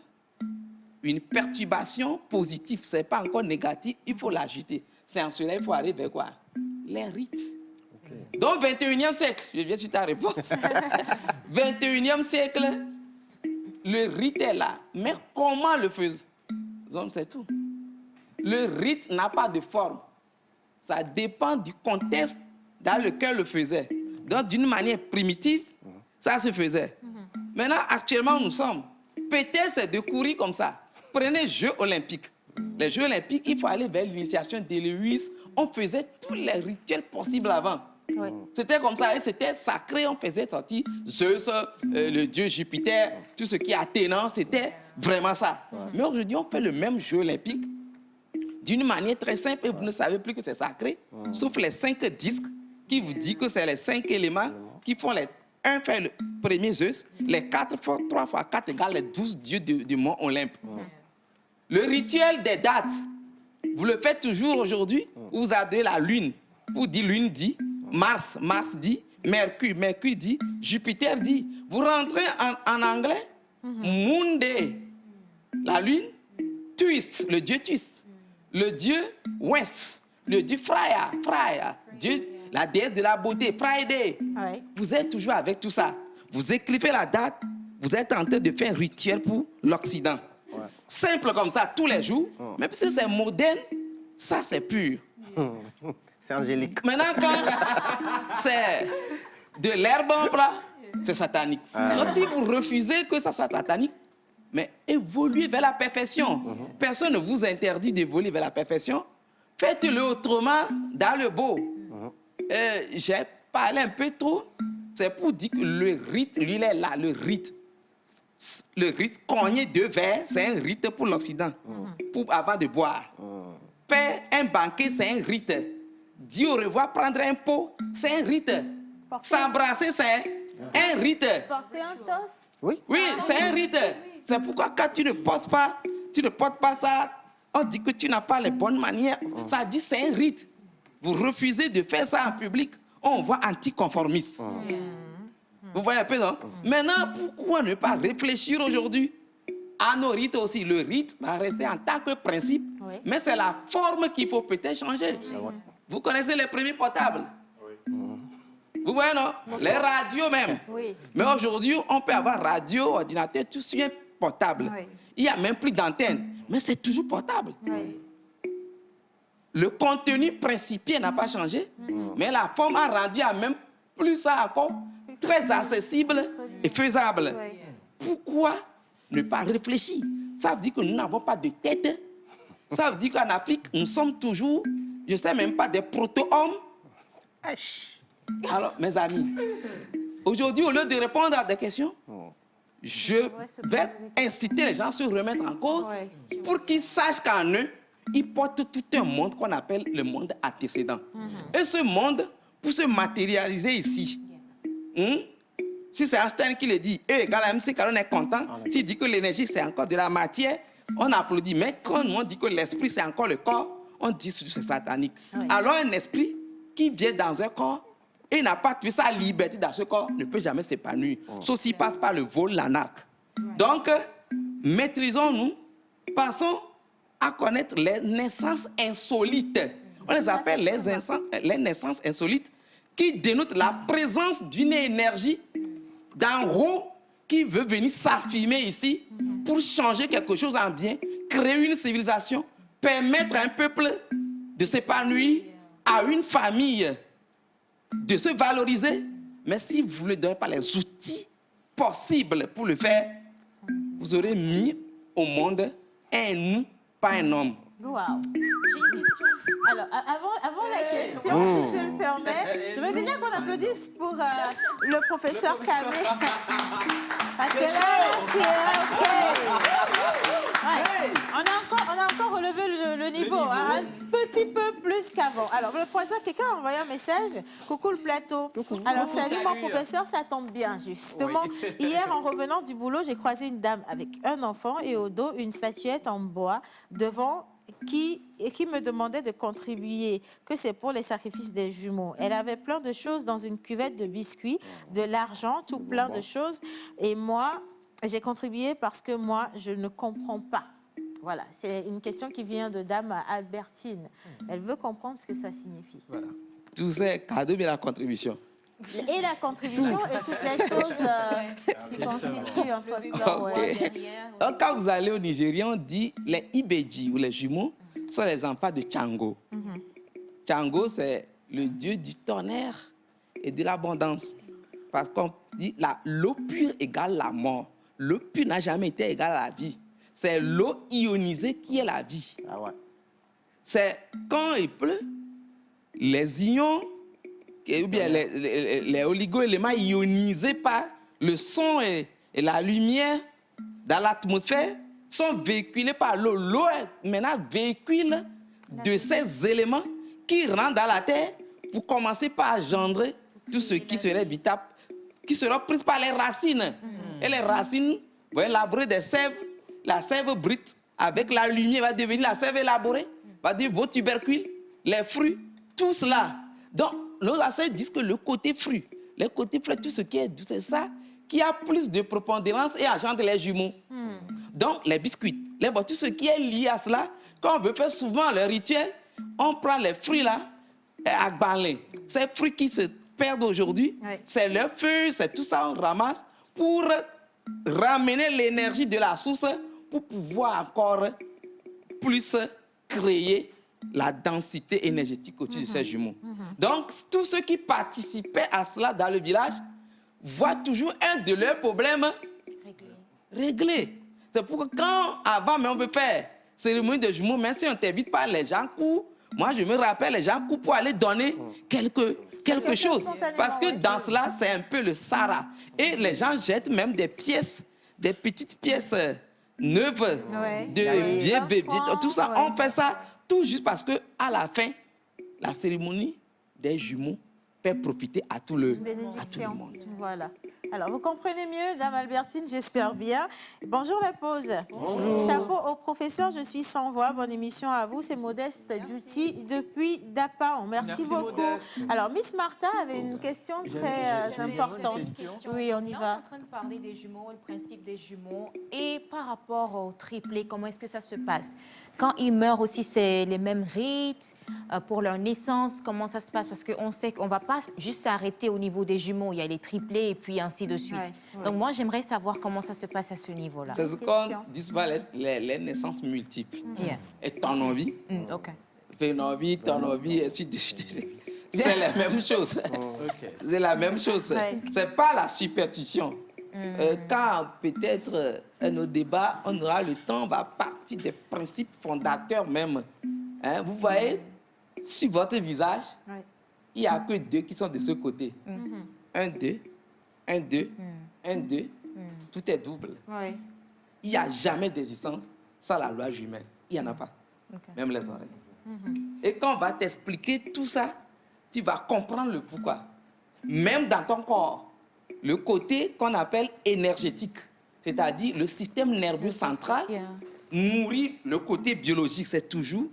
K: une perturbation positive, ce n'est pas encore négatif, il faut l'ajuster. C'est en cela qu'il faut aller vers quoi? Les rites. Donc, 21e siècle, je viens sur ta réponse. 21e siècle, le rite est là. Mais comment le faisons, c'est tout. Le rite n'a pas de forme. Ça dépend du contexte dans lequel le faisait. Donc, d'une manière primitive, ça se faisait. Maintenant, actuellement, nous sommes. Peut-être c'est de courir comme ça. Prenez les Jeux olympiques. Les Jeux olympiques, il faut aller vers l'initiation d'Héloïse. On faisait tous les rituels possibles avant. C'était comme ça, et c'était sacré, on faisait sortir Zeus, le dieu Jupiter, tout ce qui est athénant, c'était vraiment ça. Mais aujourd'hui, on fait le même jeu olympique d'une manière très simple, et vous ne savez plus que c'est sacré, sauf les 5 disques qui vous disent que c'est les 5 éléments qui font les 1 fait le premier Zeus, les 4 fois 3 fois 4 égale les 12 dieux du mont Olympe. Le rituel des dates, vous le faites toujours aujourd'hui, vous avez la lune, vous dites lune dit, Mars dit, Mercure dit, Jupiter dit. Vous rentrez en anglais, Moon Day, la lune, Twist, le dieu Twist, le dieu West, le dieu Freya, Dieu, la déesse de la beauté, Friday. Vous êtes toujours avec tout ça. Vous écrivez la date, vous êtes en train de faire un rituel pour l'Occident. Simple comme ça, tous les jours. Même si c'est moderne, ça c'est pur.
E: C'est angélique.
K: Maintenant, quand c'est de l'herbe en plat, c'est satanique. Donc, si vous refusez que ça soit satanique, mais évoluez vers la perfection. Personne ne vous interdit d'évoluer vers la perfection. Faites-le autrement dans le beau. J'ai parlé un peu trop. C'est pour dire que le rite, lui, il est là, le rite. Le rite, cogner 2 verres, c'est un rite pour l'Occident, avant de boire. Faire un banquet, c'est un rite. Dire au revoir, prendre un pot, c'est un rite. S'embrasser, c'est un rite.
D: Porter un toast.
E: Oui,
K: c'est un rite. C'est pourquoi quand tu ne portes pas ça, on dit que tu n'as pas les bonnes manières. Ça dit c'est un rite. Vous refusez de faire ça en public, on voit anticonformiste. Vous voyez un peu, non? Maintenant, pourquoi ne pas réfléchir aujourd'hui à nos rites aussi? Le rite va rester en tant que principe, mais c'est la forme qu'il faut peut-être changer. Vous connaissez les premiers portables? Vous voyez, non? Les radios même. Mais aujourd'hui, on peut avoir radio, ordinateur, tout sur un portable. Il n'y a même plus d'antenne, mais c'est toujours portable. Le contenu principiel n'a pas changé, mais la forme a rendu à même plus ça encore très accessible et faisable. Pourquoi ne pas réfléchir? Ça veut dire que nous n'avons pas de tête. Ça veut dire qu'en Afrique, nous sommes toujours, je ne sais même pas, des proto-hommes. Alors, mes amis, aujourd'hui, au lieu de répondre à des questions, je vais inciter les gens à se remettre en cause pour qu'ils sachent qu'en eux, ils portent tout un monde qu'on appelle le monde antécédent. Et ce monde, pour se matérialiser ici, si c'est Einstein qui le dit, E égale MC, car on est content. S'il dit que l'énergie, c'est encore de la matière, on applaudit. Mais quand on dit que l'esprit, c'est encore le corps, on dit que c'est satanique. Alors un esprit qui vient dans un corps et n'a pas tué sa liberté dans ce corps ne peut jamais s'épanouir. Sauf s'il passe par le vol, l'anarque. Donc, maîtrisons-nous, passons à connaître les naissances insolites. On les appelle les naissances insolites qui dénotent la présence d'une énergie, d'un rond qui veut venir s'affirmer ici pour changer quelque chose en bien, créer une civilisation, permettre à un peuple de s'épanouir, à une famille de se valoriser. Mais si vous ne donnez pas les outils possibles pour le faire, vous aurez mis au monde un nous, pas un homme.
D: Wow. J'ai une question. Alors, avant la question, si tu le permets, je veux déjà qu'on applaudisse pour le professeur Kamé. Parce que là, c'est OK. Ouais. On a encore relevé le niveau, hein, un petit peu plus qu'avant. Alors, le professeur, quelqu'un a envoyé un message. Coucou le plateau. Alors, salut mon professeur, ça tombe bien, justement. Oui. Hier, en revenant du boulot, j'ai croisé une dame avec un enfant et au dos, une statuette en bois devant qui me demandait de contribuer, que c'est pour les sacrifices des jumeaux. Elle avait plein de choses dans une cuvette de biscuits, de l'argent, tout plein de choses. Et moi, j'ai contribué parce que moi, je ne comprends pas. Voilà, c'est une question qui vient de dame Albertine. Elle veut comprendre ce que ça signifie.
K: Voilà. Tout c'est cadeau, mais la contribution.
D: Et la contribution et toutes les choses qui constituent un folklore.
K: Okay. Ouais. Quand vous allez au Nigeria, on dit les Ibeji ou les jumeaux sont les enfants de Tchango. Tchango, c'est le dieu du tonnerre et de l'abondance. Parce qu'on dit l'eau pure égale la mort. L'eau pure n'a jamais été égale à la vie. C'est l'eau ionisée qui est la vie.
E: Ah ouais.
K: C'est quand il pleut, les ions, ou bien les oligo-éléments ionisés par le son et la lumière dans l'atmosphère sont véhiculés par l'eau. L'eau maintenant véhicule de ces éléments qui rentrent dans la terre pour commencer par engendrer tout ce qui serait vitable, qui sera pris par les racines. Et les racines vont élaborer des sèves. La sève brute, avec la lumière, va devenir la sève élaborée, va devenir vos tubercules, les fruits, tout cela. Donc, nos ancêtres disent que le côté fruit, tout ce qui est doux, c'est ça qui a plus de prépondérance et engendre les jumeaux. Donc, les biscuits, tout ce qui est lié à cela, quand on veut faire souvent le rituel, on prend les fruits là, à balai. Ces fruits qui se perdent aujourd'hui, c'est leurs feuilles, c'est tout ça, on ramasse pour ramener l'énergie de la source pour pouvoir encore plus créer la densité énergétique au-dessus de ces jumeaux. Donc, tous ceux qui participaient à cela dans le village voient toujours un de leurs problèmes réglé. C'est pourquoi quand, avant, mais on peut faire cérémonie de jumeaux, même si on ne t'invite pas, les gens courent. Moi, je me rappelle, les gens courent pour aller donner quelque chose. Parce que dans cela, c'est un peu le Sahara. Et les gens jettent même des pièces, des petites pièces neuves, de vieux bébés, tout ça. On fait ça tout juste parce qu'à la fin, la cérémonie des jumeaux peut profiter à tout le monde.
D: Voilà. Alors, vous comprenez mieux, Dame Albertine, j'espère bien. Bonjour la pause. Bonjour. Chapeau au professeur, je suis sans voix. Bonne émission à vous. C'est Modeste Duty depuis Dapan. Merci beaucoup. Modeste. Alors, Miss Martha avait une question très importante. Oui, on y va.
G: On est en train de parler des jumeaux, le principe des jumeaux. Et par rapport au triplé, comment est-ce que ça se passe? Quand ils meurent aussi, c'est les mêmes rites pour leur naissance. Comment ça se passe? Parce qu'on sait qu'on ne va pas juste s'arrêter au niveau des jumeaux. Il y a les triplés et puis ainsi de suite. Donc moi, j'aimerais savoir comment ça se passe à ce niveau-là.
K: C'est ce qu'on dit les naissances multiples. Et ton envie, ton envie, ainsi de suite. C'est la même chose. C'est la même chose. Ce n'est pas la superstition. Quand peut-être nos débats, on aura le temps, on va partir des principes fondateurs même. Hein, vous voyez, sur votre visage, il n'y a que deux qui sont de ce côté. 1, 2, 1, 2, 1, 2. Tout est double. Il n'y a jamais d'existence sans la loi jumelle. Il n'y en a pas. Même les oreilles. Et quand on va t'expliquer tout ça, tu vas comprendre le pourquoi. Même dans ton corps. Le côté qu'on appelle énergétique, c'est-à-dire le système nerveux central, nourrit le côté biologique. C'est toujours,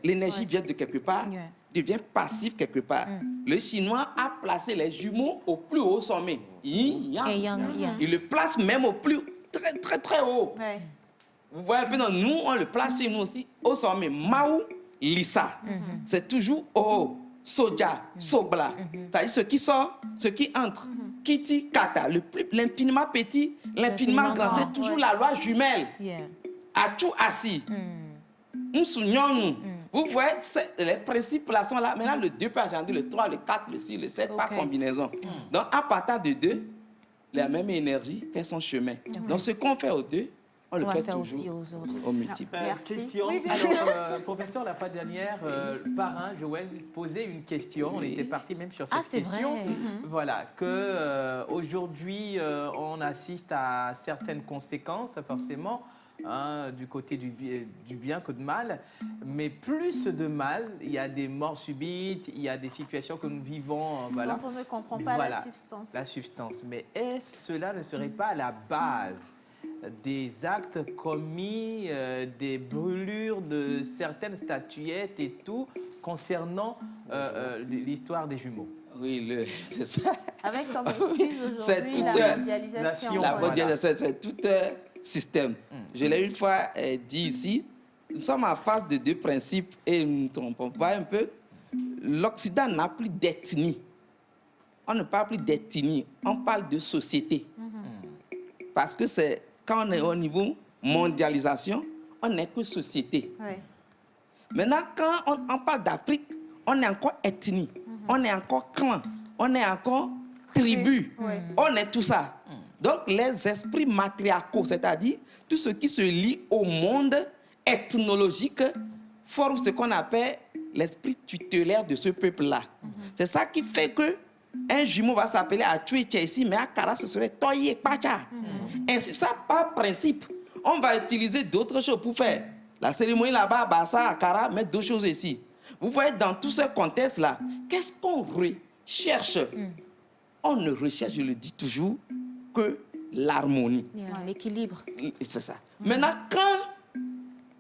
K: l'énergie vient de quelque part, devient passive quelque part. Le Chinois a placé les jumeaux au plus haut sommet. Yin, yang. Il le place même au plus très, très, très haut. Vous voyez un peu, non, nous, on le place chez nous aussi au sommet. Maou, Lissa. C'est toujours Oh, Soja, Sobla. C'est-à-dire ce qui sort, ce qui entre. Kiti, Kata. L'infiniment petit, l'infiniment grand. C'est toujours la loi jumelle. À tout assis. Vous voyez, les principes là sont là. Maintenant, le 2 peut engendrer le 3, le 4, le 6, le 7 par combinaison. Donc, à partir de 2, la même énergie fait son chemin. Donc, ce qu'on fait aux 2, on le fait toujours aux multiples.
H: Question.
D: Oui, bien
H: Alors, professeur, la fois dernière, le parrain Joël posait une question. On était parti même sur cette question.
G: Vrai.
H: Voilà, que aujourd'hui, on assiste à certaines conséquences, forcément, du côté du bien que de mal. Mais plus de mal, il y a des morts subites, il y a des situations que nous vivons. Voilà.
D: Quand on ne comprend pas la substance.
H: La substance. Mais cela ne serait pas la base des actes commis, des brûlures de certaines statuettes et tout, concernant l'histoire des jumeaux?
K: Oui, c'est ça.
D: Avec comme excuse aujourd'hui la mondialisation.
K: La mondialisation, c'est tout un système. Je l'ai une fois dit ici, nous sommes en face de 2 principes et nous ne nous trompons pas un peu. L'Occident n'a plus d'ethnie. On ne parle plus d'ethnie, on parle de société. Parce que c'est quand on est au niveau mondialisation, on n'est que société. Maintenant, quand on parle d'Afrique, on est encore ethnie, on est encore clan, on est encore tribu, on est tout ça. Donc, les esprits matriarcaux, c'est-à-dire tout ce qui se lie au monde ethnologique, forment ce qu'on appelle l'esprit tutélaire de ce peuple-là. C'est ça qui fait que un jumeau va s'appeler Atui ici, mais à Kara, ce serait Toye Pacha. Ainsi, ça, par principe, on va utiliser d'autres choses pour faire. La cérémonie là-bas, Bassa, à Kara, mettre 2 choses ici. Vous voyez, dans tout ce contexte-là, qu'est-ce qu'on recherche? On ne recherche, je le dis toujours, que l'harmonie.
G: L'équilibre.
K: C'est ça. Maintenant, quand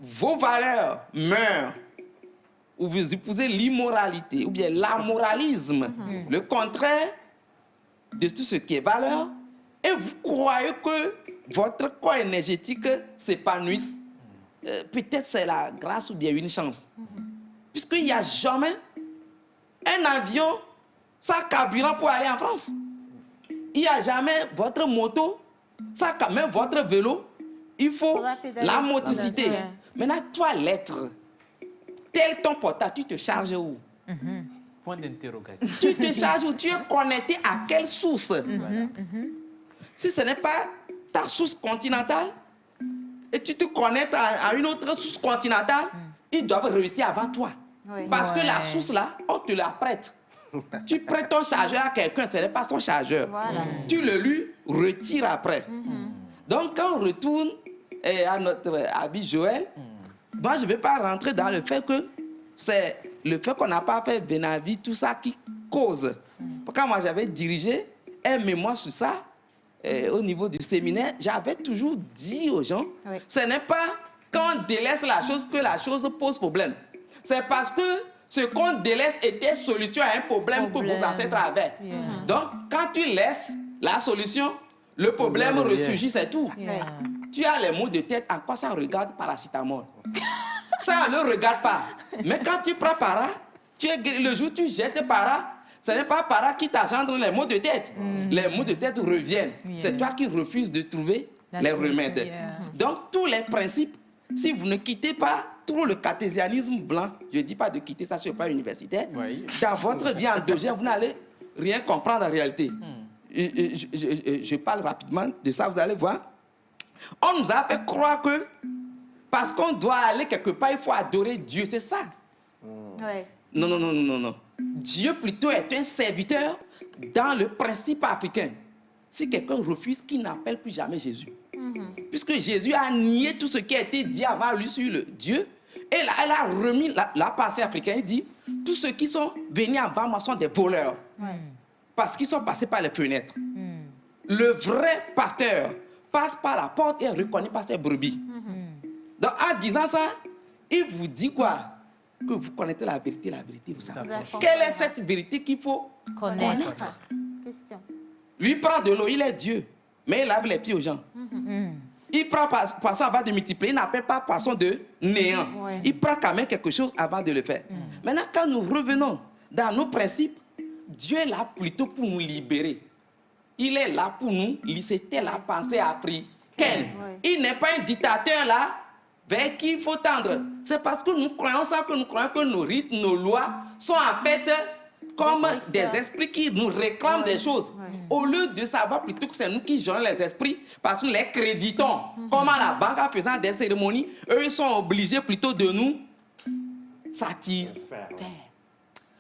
K: vos valeurs meurent, ou vous épousez l'immoralité, ou bien l'amoralisme, le contraire de tout ce qui est valeur, et vous croyez que votre corps énergétique s'épanouisse, peut-être c'est la grâce ou bien une chance. Puisqu'il n'y a jamais un avion sans carburant pour aller en France. Il n'y a jamais votre moto, sans même votre vélo. Il faut la motricité. Maintenant, toi, l'être, tel ton portable, tu te charges où?
H: Point d'interrogation.
K: Tu te charges où? Tu es connecté à quelle source? Si ce n'est pas ta source continentale, et tu te connectes à une autre source continentale, ils doivent réussir avant toi. Parce que la source là, on te la prête. Tu prêtes ton chargeur à quelqu'un, ce n'est pas son chargeur. Tu le lui retires après. Donc, quand on retourne à notre ami Joël, moi, je ne vais pas rentrer dans le fait que c'est le fait qu'on n'a pas fait Benavi, tout ça qui cause. Quand moi, j'avais dirigé un mémoire sur ça, au niveau du séminaire, j'avais toujours dit aux gens, ce n'est pas quand on délaisse la chose que la chose pose problème. C'est parce que ce qu'on délaisse était solution à un problème que vos ancêtres avaient. Donc, quand tu laisses la solution, le problème ressurgit, c'est tout. Tu as les maux de tête, en quoi ça regarde paracétamol? Ça ne le regarde pas. Mais quand tu prends para, le jour où tu jettes para, ce n'est pas para qui t'engendre les maux de tête. Les maux de tête reviennent. C'est toi qui refuses de trouver les remèdes. Donc, tous les principes, si vous ne quittez pas trop le cartésianisme blanc, je ne dis pas de quitter ça sur le plan universitaire, dans votre vie endogène, vous n'allez rien comprendre en réalité. Je parle rapidement de ça, vous allez voir. On nous a fait croire que parce qu'on doit aller quelque part, il faut adorer Dieu, c'est ça. Non. Dieu plutôt est un serviteur dans le principe africain. Si quelqu'un refuse, qu'il n'appelle plus jamais Jésus. Puisque Jésus a nié tout ce qui a été dit avant lui sur le Dieu. Et là, elle a remis la pensée africaine. Il dit, tous ceux qui sont venus avant moi sont des voleurs. Parce qu'ils sont passés par les fenêtres. Le vrai pasteur passe par la porte et est reconnu par ses brebis. Donc, en disant ça, il vous dit quoi? Que vous connaissez la vérité, vous savez. Quelle est cette vérité qu'il faut connaître?
D: Question.
K: Lui prend de l'eau, il est Dieu. Mais il lave les pieds aux gens. Il prend poisson avant de multiplier, il n'appelle pas poisson de néant.
G: Ouais.
K: Il prend quand même quelque chose avant de le faire. Maintenant, quand nous revenons dans nos principes, Dieu est là plutôt pour nous libérer. Il est là pour nous, c'était la pensée africaine.
G: Ouais.
K: Il n'est pas un dictateur là vers qui il faut tendre. C'est parce que nous croyons ça que nous croyons que nos rites, nos lois sont en fait comme des esprits qui nous réclament des choses. Au lieu de savoir plutôt que c'est nous qui gérons les esprits, parce que nous les créditons. Comme à la banque, en faisant des cérémonies, eux ils sont obligés plutôt de nous satisfaire.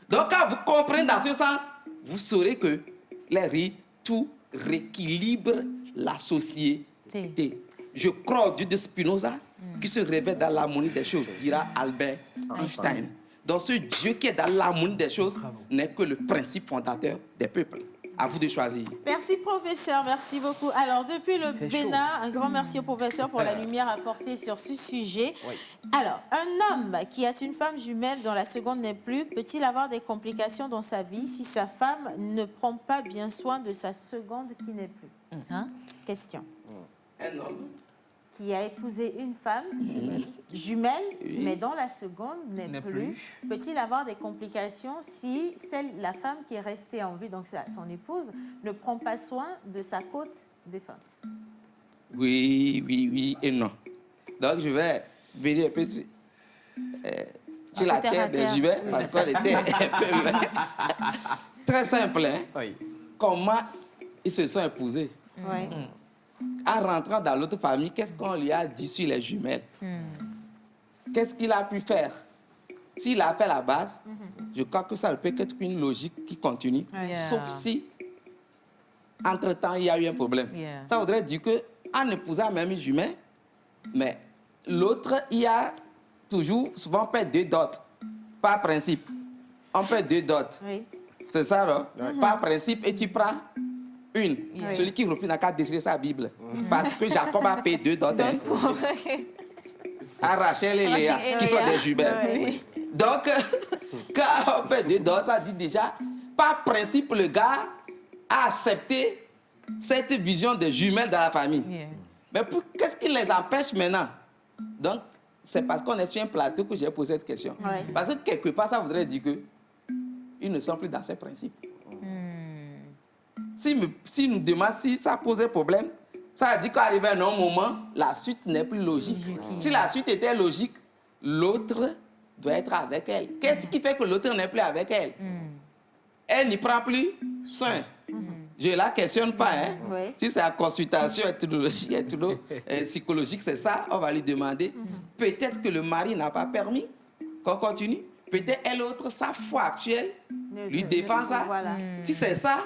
K: Donc quand vous comprenez dans ce sens, vous saurez que les rites, tout rééquilibre la société. Je crois au Dieu de Spinoza qui se révèle dans l'harmonie des choses, dira Albert Einstein. Donc ce Dieu qui est dans l'harmonie des choses n'est que le principe fondateur des peuples. À vous de choisir.
D: Merci professeur, merci beaucoup. Alors depuis le Bénin, un grand merci au professeur pour la lumière apportée sur ce sujet.
H: Oui.
D: Alors, un homme qui a une femme jumelle dont la seconde n'est plus, peut-il avoir des complications dans sa vie si sa femme ne prend pas bien soin de sa seconde qui n'est plus? Hein? Question.
K: Un homme
D: Qui a épousé une femme jumelle, mais dont la seconde n'est plus, peut-il avoir des complications si la femme qui est restée en vie, donc son épouse, ne prend pas soin de sa côte défunte?
K: Oui et non. Donc je vais venir un peu sur la terre des humains, parce qu'on était un peu loin. Très simple, hein?
H: Oui.
K: Comment ils se sont épousés?
D: Oui.
K: En rentrant dans l'autre famille, qu'est-ce qu'on lui a dit sur les jumelles? Qu'est-ce qu'il a pu faire? S'il a fait la base, je crois que ça ne peut qu'être une logique qui continue, sauf si, entre-temps, il y a eu un problème. Ça voudrait dire qu'en épousant même une jumelle, mais l'autre, il y a toujours, souvent, on peut 2 dots, par principe. On peut 2 dots.
D: Oui.
K: C'est ça, non? Par principe, et tu prends une. Celui qui refuse n'a qu'à déchirer sa Bible. Parce que Jacob a payé 2 dots. À Rachel et Léa, qui sont des jumelles. Donc, quand on paie 2 dots, ça dit déjà, par principe, le gars a accepté cette vision des jumelles dans la famille. Mais qu'est-ce qui les empêche maintenant? Donc, c'est parce qu'on est sur un plateau que j'ai posé cette question. Parce que quelque part, ça voudrait dire qu'ils ne sont plus dans ces principes. Si nous demandons si ça posait problème, ça veut dire qu'arrivé à un moment, la suite n'est plus logique. Si la suite était logique, l'autre doit être avec elle. Qu'est-ce qui fait que l'autre n'est plus avec elle? Elle n'y prend plus soin. Je ne la questionne pas. Hein? Si c'est la consultation psychologique, c'est ça, on va lui demander. Peut-être que le mari n'a pas permis qu'on continue. Peut-être elle autre, sa foi actuelle, lui défend ça. Si c'est ça,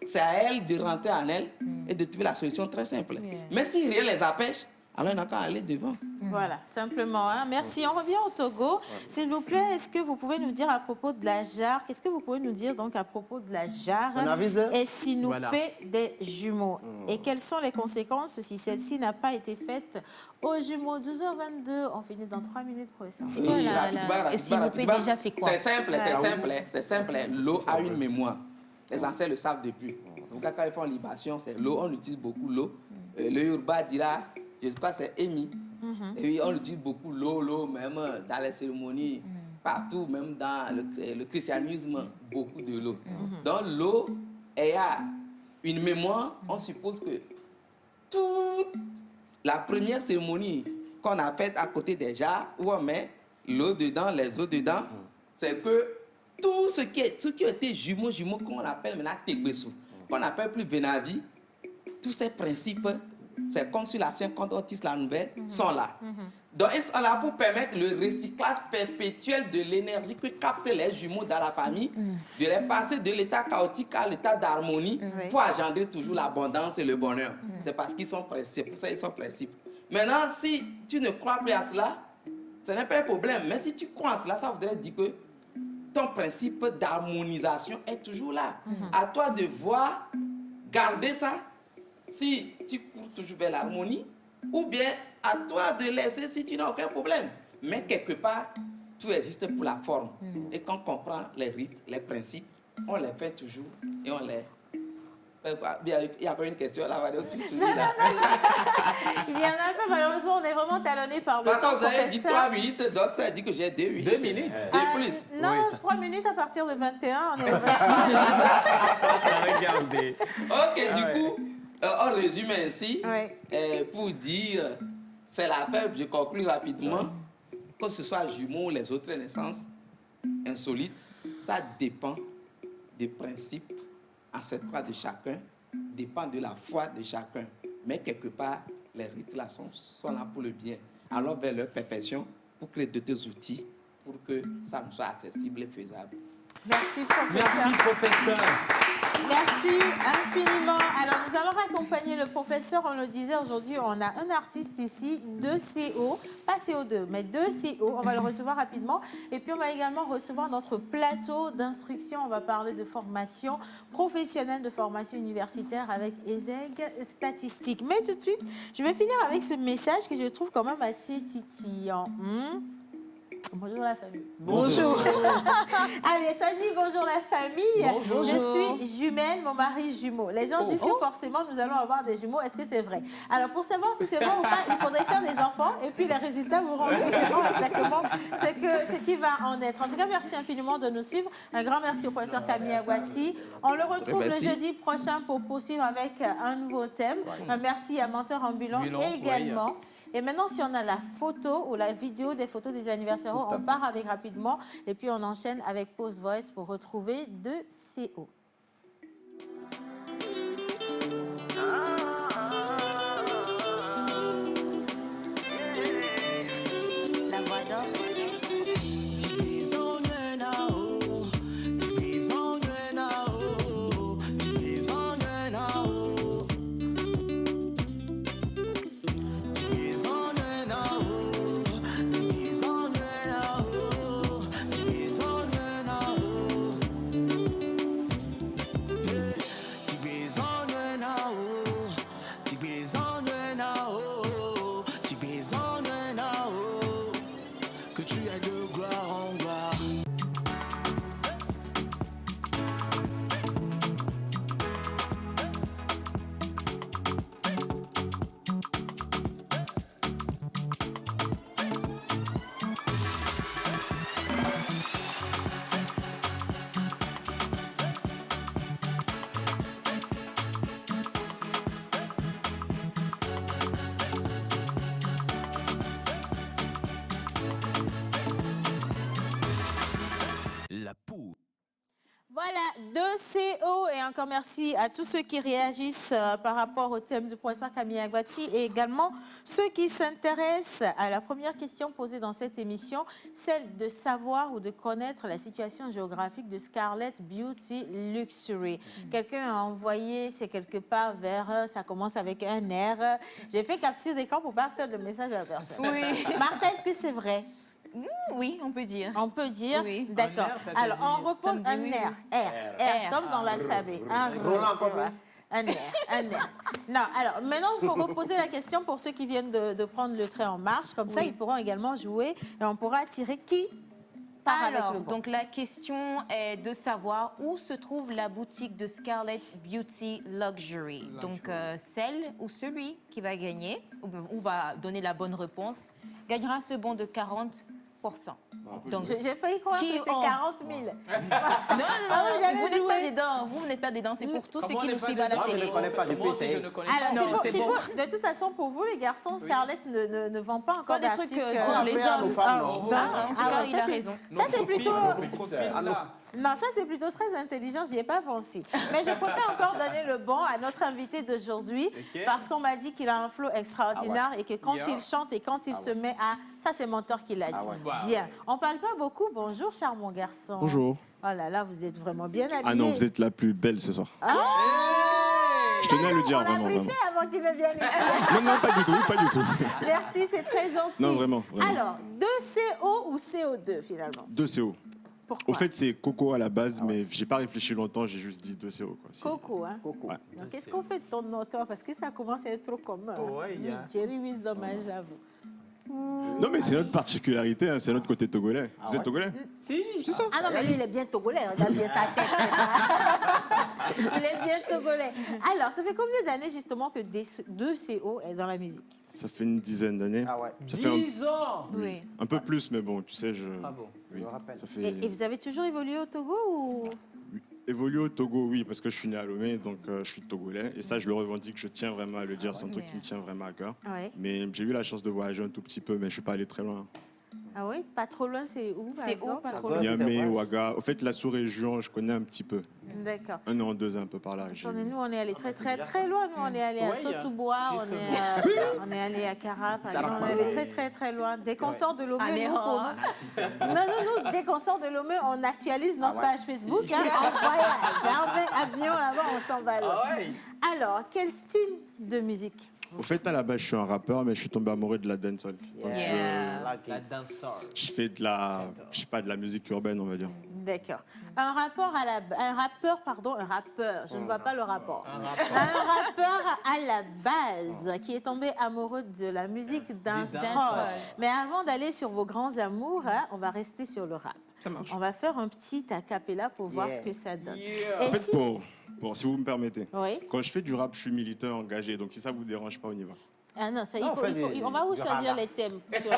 K: c'est à elle de rentrer en elle et de trouver la solution très simple. Mais si rien les empêche, alors il n'a qu'à aller devant.
D: Voilà, simplement. Hein. Merci. On revient au Togo. S'il vous plaît, est-ce que vous pouvez nous dire à propos de la jarre, qu'est-ce que vous pouvez nous dire donc à propos de la jarre et si nous paie des jumeaux? Et quelles sont les conséquences si celle-ci n'a pas été faite aux jumeaux? 12h22, on finit dans 3 minutes, professeur.
G: Et si nous paie déjà, c'est quoi?
K: C'est simple, c'est simple. L'eau a une mémoire. Les anciens le savent depuis. Donc, quand ils font libation, c'est l'eau, on utilise beaucoup l'eau. Le Yoruba dira, je crois que c'est Emi. Et puis, on utilise beaucoup l'eau, même dans les cérémonies, partout, même dans le christianisme, beaucoup de l'eau. Donc, l'eau a une mémoire. On suppose que toute la première cérémonie qu'on a faite à côté des jarres, où on met l'eau dedans, les eaux dedans, c'est que tout ce qui a été jumeaux, qu'on appelle maintenant Tegbessou, qu'on n'appelle plus Venavi, tous ces principes, c'est comme sur l'ancien quand on tisse la nouvelle, sont là. Donc ils sont là pour permettre le recyclage perpétuel de l'énergie que captent les jumeaux dans la famille, de les passer de l'état chaotique à l'état d'harmonie pour engendrer toujours l'abondance et le bonheur. C'est parce qu'ils sont principes, pour ça ils sont principes. Maintenant, si tu ne crois plus à cela, ce n'est pas un problème. Mais si tu crois à cela, ça voudrait dire que ton principe d'harmonisation est toujours là. À toi de voir, garder ça, si tu cours toujours vers l'harmonie, ou bien à toi de laisser si tu n'as aucun problème. Mais quelque part, tout existe pour la forme. Et quand on comprend les rites, les principes, on les fait toujours et on les Il y a pas une question là, Valérie, tu souris là.
D: Il y en a pas, malheureusement, on est vraiment talonné par le
K: Par
D: temps,
K: contre, vous avez dit
D: professeur.
K: 3 minutes, donc ça dit que j'ai 2 minutes.
H: 2 minutes.
K: De plus.
D: Non, 3 minutes à partir de 21, on est au 23.
H: Regardez.
K: Ok, du coup, on résume ainsi.
D: Ouais.
K: Pour dire, c'est la peine, je conclue rapidement, que ce soit jumeaux ou les autres naissances insolites, ça dépend des principes ancestrales de chacun, dépend de la foi de chacun. Mais quelque part, les rites là sont là pour le bien. Alors vers leur perfection, pour créer d'autres outils, pour que ça nous soit accessible et faisable.
D: Merci, professeur.
H: Merci, professeur.
D: Merci infiniment. Alors, nous allons raccompagner le professeur. On le disait aujourd'hui, on a un artiste ici, 2 CO, pas CO2, mais 2 CO. On va le recevoir rapidement. Et puis, on va également recevoir notre plateau d'instruction. On va parler de formation professionnelle, de formation universitaire avec ESEG Statistique. Mais tout de suite, je vais finir avec ce message que je trouve quand même assez titillant. Bonjour la famille.
H: Bonjour.
D: Allez, ça dit bonjour la famille.
H: Bonjour.
D: Je suis jumelle, mon mari jumeau. Les gens disent que forcément nous allons avoir des jumeaux. Est-ce que c'est vrai? Alors pour savoir si c'est vrai ou pas, il faudrait faire des enfants et puis les résultats vous rendront exactement ce qui va en être. En tout cas, merci infiniment de nous suivre. Un grand merci au professeur Camille Agouati. On le retrouve le jeudi prochain pour poursuivre avec un nouveau thème. Merci à Menteur Ambulant également. Et maintenant, si on a la photo ou la vidéo des photos des anniversaires, on part avec rapidement et puis on enchaîne avec Pause Voice pour retrouver 2 CO.
B: La voix d'or,
D: Voilà, 2 CO et encore merci à tous ceux qui réagissent par rapport au thème du professeur Camille Agouati et également ceux qui s'intéressent à la première question posée dans cette émission, celle de savoir ou de connaître la situation géographique de Scarlett Beauty Luxury. Quelqu'un a envoyé, c'est quelque part vers, ça commence avec un R. J'ai fait capture d'écran pour pas perdre le message à la personne.
G: Oui.
D: Martha, est-ce que c'est vrai?
G: Oui, on peut dire.
D: On peut dire,
G: Oui.
D: d'accord.
H: Un R, ça te
D: Alors,
H: dit-
D: on repose
G: ça me dit
D: un
G: oui,
D: R,
G: oui.
D: R, comme dans l'alphabet. Un R. Un R. Non, alors, maintenant, il faut reposer la question pour ceux qui viennent de prendre le train en marche. Comme ça, ils pourront également jouer et on pourra tirer qui part avec
G: Alors,
D: le bon.
G: donc la question est de savoir où se trouve la boutique de Scarlett Beauty Luxury. Donc, celle ou celui qui va gagner, ou va donner la bonne réponse, gagnera ce bon de 40%. Donc,
D: J'ai failli croire que
G: Qui
D: c'est
G: ont-
D: 40 000.
G: non,
D: j'allais
G: vous n'êtes
D: jouer.
G: pas dedans. Vous n'êtes pas dedans. C'est pour tous ceux
H: Comment
G: qui
H: on
G: nous
H: n'est pas
G: suivent à la
H: dedans?
E: Je
G: télé.
E: ne connais pas, je peux
H: Moi aussi, je
E: essayer.
H: ne connais
D: Alors,
H: pas.
D: c'est
G: Non,
D: pour-
G: c'est
D: c'est
G: bon.
D: pour- de toute façon, pour vous, les garçons, Scarlett ne vend pas encore
G: Pas des trucs
D: d'articles.
G: pour les
E: Après, à nos
G: hommes.
E: femmes, non.
G: En tout cas,
D: alors,
G: il
D: ça,
G: a
D: c'est-
G: raison.
D: Ça, c'est plutôt...
H: Nos copines, là.
D: Non, ça, c'est plutôt très intelligent. Je n'y ai pas pensé. Mais je préfère encore donner le bon à notre invité d'aujourd'hui
H: Ok.
D: parce qu'on m'a dit qu'il a un flow extraordinaire et que quand
H: Yeah.
D: il chante et quand il se met à... Ça, c'est Menteur qui l'a dit.
H: Wow.
D: Bien. On ne parle pas beaucoup. Bonjour, charmant garçon.
L: Bonjour.
D: Oh là là, vous êtes vraiment bien habillé.
L: Ah non, vous êtes la plus belle ce soir.
D: Ah,
L: Je tenais à le dire,
D: on l'a
L: vraiment,
D: briefé
L: vraiment.
D: avant qu'il ne vienne ici.
L: Non, non, pas du tout, pas du tout.
D: Merci, c'est très gentil.
L: Non, vraiment, vraiment.
D: Alors, 2 CO ou CO2 finalement?
L: 2 CO.
D: Pourquoi?
L: Au fait, c'est Coco à la base, mais j'ai pas réfléchi longtemps, j'ai juste dit 2 CO. Quoi.
D: Coco, hein?
E: Coco.
L: Ouais.
D: Donc, qu'est-ce qu'on fait de ton nom, toi? Parce que ça commence à être trop commun.
H: Ouais, il y a-
D: Jerry Wisdom, hein, j'avoue.
L: Non, mais c'est notre particularité, hein, c'est notre côté togolais. Vous êtes togolais?
H: Si,
L: C'est ça.
D: Ah non, mais lui, il est bien togolais. Regarde bien sa tête. c'est pas- Il est bien togolais. Alors, ça fait combien d'années justement que 2CO est dans la musique?
L: Ça fait une dizaine d'années.
E: Ah ouais.
L: Ça fait
H: 10 ans.
D: Oui.
L: un peu plus, mais bon, tu sais,
H: Bravo.
L: oui,
E: Je me rappelle.
L: ça fait...
D: Et vous avez toujours évolué au Togo ou...
L: Évoluer au Togo, oui, parce que je suis né à Lomé, donc je suis togolais. Et ça, je le revendique, je tiens vraiment à le dire, c'est un truc qui me tient vraiment à cœur.
D: Ouais.
L: Mais j'ai eu la chance de voyager un tout petit peu, mais je ne suis pas allé très loin.
D: Ah oui? Pas trop loin, c'est où par
G: C'est où,
D: exemple?
G: pas trop
E: Ouais,
G: loin?
E: c'était
L: Niamey,
E: vrai.
L: Ouaga. Au fait, la sous-région, je connais un petit peu.
D: D'accord.
L: 1 an, 2 ans, un peu par là.
D: Nous, on est allé très, très, très loin. Nous, on est allé à
H: Ouais,
D: Sotobois, on est allé à Cara, par exemple. On est allé très, très, très loin. Dès qu'on sort de Lomé,
G: Allez,
D: nous, pour nous- non, dès qu'on sort de Lomé, on actualise notre page Facebook. Hein, on voyage, avion là-bas, on s'en va là.
H: Ah ouais.
D: Alors, quel style de musique?
L: Au fait, à la base, je suis un rappeur, mais je suis tombé amoureux de la dancehall. Donc,
E: Like
H: La
E: it.
H: dancehall.
L: je fais de la, je sais pas, de la musique urbaine, on va dire.
D: D'accord. Un rappeur, je ne vois pas le rapport. Un rappeur à la base qui est tombé amoureux de la musique dancehall. Mais avant d'aller sur vos grands amours, hein, on va rester sur le rap.
L: Ça marche.
D: On va faire un petit a cappella pour voir ce que ça donne.
H: Yeah.
D: Et
L: En fait,
D: si-
L: si vous me permettez,
D: Oui.
L: quand je fais du rap, je suis militant engagé. Donc, si ça vous dérange pas, on y va.
D: Ah non, ça,
E: Non, on fait
D: on va où
E: du
D: choisir
E: raga.
D: les thèmes sur les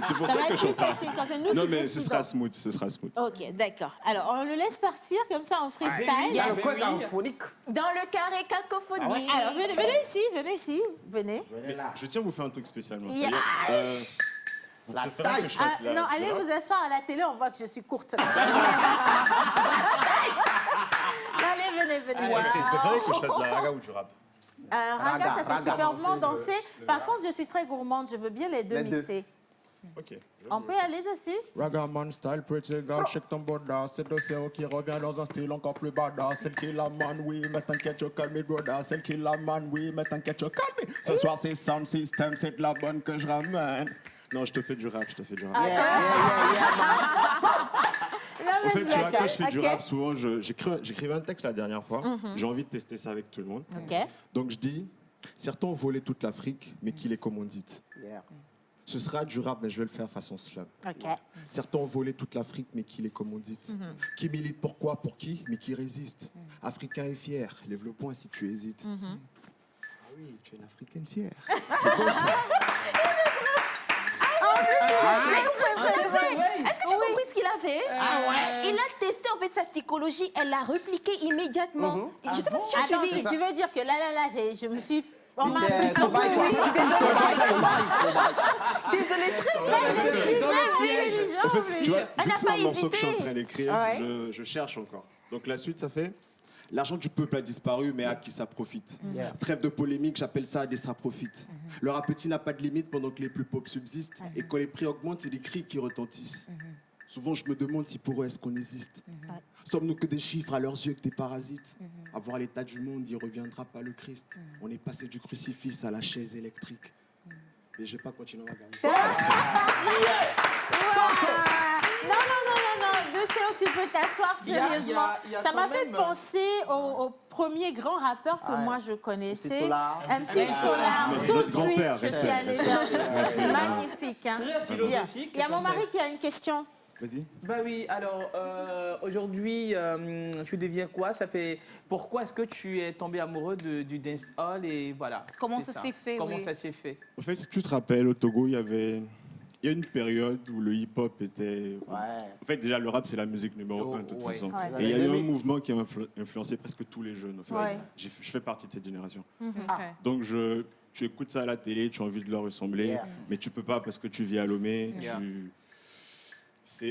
L: C'est pour
D: Ça
L: ça
D: va
L: que
D: être
L: j'en
D: plus
L: parle.
D: facile quand c'est nous
L: Non,
D: qui
L: mais ce
D: décidons.
L: sera smooth, ce sera smooth.
D: Ok, d'accord. Alors, on le laisse partir comme ça en freestyle.
E: Ah, le
H: oui,
E: quoi,
H: oui.
E: cacophonique?
G: Dans le carré cacophonie.
D: Alors, venez ici, venez.
L: Je tiens à vous faire un truc spécialement.
D: Yeah.
L: C'est-à-dire, vous
E: La
L: préférez
E: taille.
L: que je fasse
D: Ah,
L: la-
D: non,
L: du
D: allez
L: rap
D: vous asseoir à la télé, on voit que je suis courte. Allez, venez.
L: Vous préférez que je fasse de la raga ou du rap?
D: Raga, ça fait
E: raga,
D: superbement
E: danser
D: danser. Par contre, je suis très gourmande, je veux bien les deux
E: Les deux.
D: mixer.
L: Ok.
D: On peut aller dessus?
L: Ragaman style, pretty girl, shake ton borda. C'est Doceo qui revient dans un style encore plus badass. Celle qui la man, oui, mais t'inquiète, je calme, broda. Celle qui la man, oui, mais t'inquiète, je calme. Ce soir, c'est Sound System, c'est de la bonne que je ramène. Non, je te fais du rap, je te fais du rap.
D: Non, mais
L: En fait,
D: je
L: tu vois,
D: la
L: quand je fais du
D: calme.
L: rap, souvent, j'écrivais un texte la dernière fois. J'ai envie de tester ça avec tout le monde.
D: Ok.
L: Donc, je dis, certains ont volé toute l'Afrique, mais qui les commandite.
E: Yeah.
L: Ce sera du rap, mais je vais le faire façon slam.
D: Ok.
L: Certains ont volé toute l'Afrique, mais qui les commandite. Qui milite pourquoi, pour qui, mais qui résiste. Africain et fier, lève le poing si tu hésites. Ah oui, tu es une Africaine fière. C'est beau ça.
G: Est-ce que tu as compris ce qu'il a fait? Il a testé en fait sa psychologie, elle l'a repliqué immédiatement. Je sais pas si tu as
D: Attends,
G: suivi.
D: tu veux dire que là, je me suis... On m'a
E: Cobaye, quoi.
G: Désolée, très
L: En fait, tu vois,
G: Elle
L: vu
G: n'a
L: que c'est
G: pas
L: un morceau que je suis en
G: hésité.
L: train d'écrire,
D: Ouais.
L: je cherche encore. Donc la suite, ça fait l'argent du peuple a disparu, mais à qui ça profite.
E: Yeah.
L: Trêve de polémique, j'appelle ça des ça profite. Le rap petit n'a pas de limite pendant que les plus pauvres subsistent. Et quand les prix augmentent, c'est les cris qui retentissent. Souvent, je me demande si pour eux, est-ce qu'on existe. Sommes-nous que des chiffres à leurs yeux, que des parasites. À voir l'état du monde, il reviendra pas le Christ. On est passé du crucifix à la chaise électrique. Mais je vais pas continuer à regarder.
D: Non. De tu peux t'asseoir
H: Il y a-
D: sérieusement.
H: il y a
D: Ça
H: quand
D: m'a fait
H: même-
D: penser au premier grand rappeur que
E: Ouais.
D: moi je connaissais.
E: Solar.
D: MC Solar.
L: Mais c'est
D: Tout
L: notre
D: de
L: grand-père,
D: suite, je suis
L: respect,
D: allée vers lui. Magnifique. Hein.
H: Très philosophique,
D: Il y a mon
H: ton
D: mari
H: texte.
D: qui a une question.
L: Vas-y.
H: Bah oui, alors aujourd'hui, tu deviens quoi? Ça fait. Pourquoi est-ce que tu es tombé amoureux du dancehall et voilà.
G: Comment
H: c'est
G: ça s'est fait,
H: Comment
G: oui.
H: ça s'est fait?
L: En fait, si tu te rappelles, au Togo, il y a une période où le hip-hop était...
E: Ouais.
L: En fait, déjà, le rap, c'est la musique numéro 1 de toute
H: Ouais.
L: façon.
D: Ouais.
L: Et il y a eu un mouvement qui a influencé presque tous les jeunes. En fait.
D: Ouais.
L: Je fais partie de cette génération.
G: Ok.
L: Donc, tu écoutes ça à la télé, tu as envie de leur ressembler,
E: Yeah.
L: mais tu peux pas parce que tu vis à Lomé.
H: Yeah.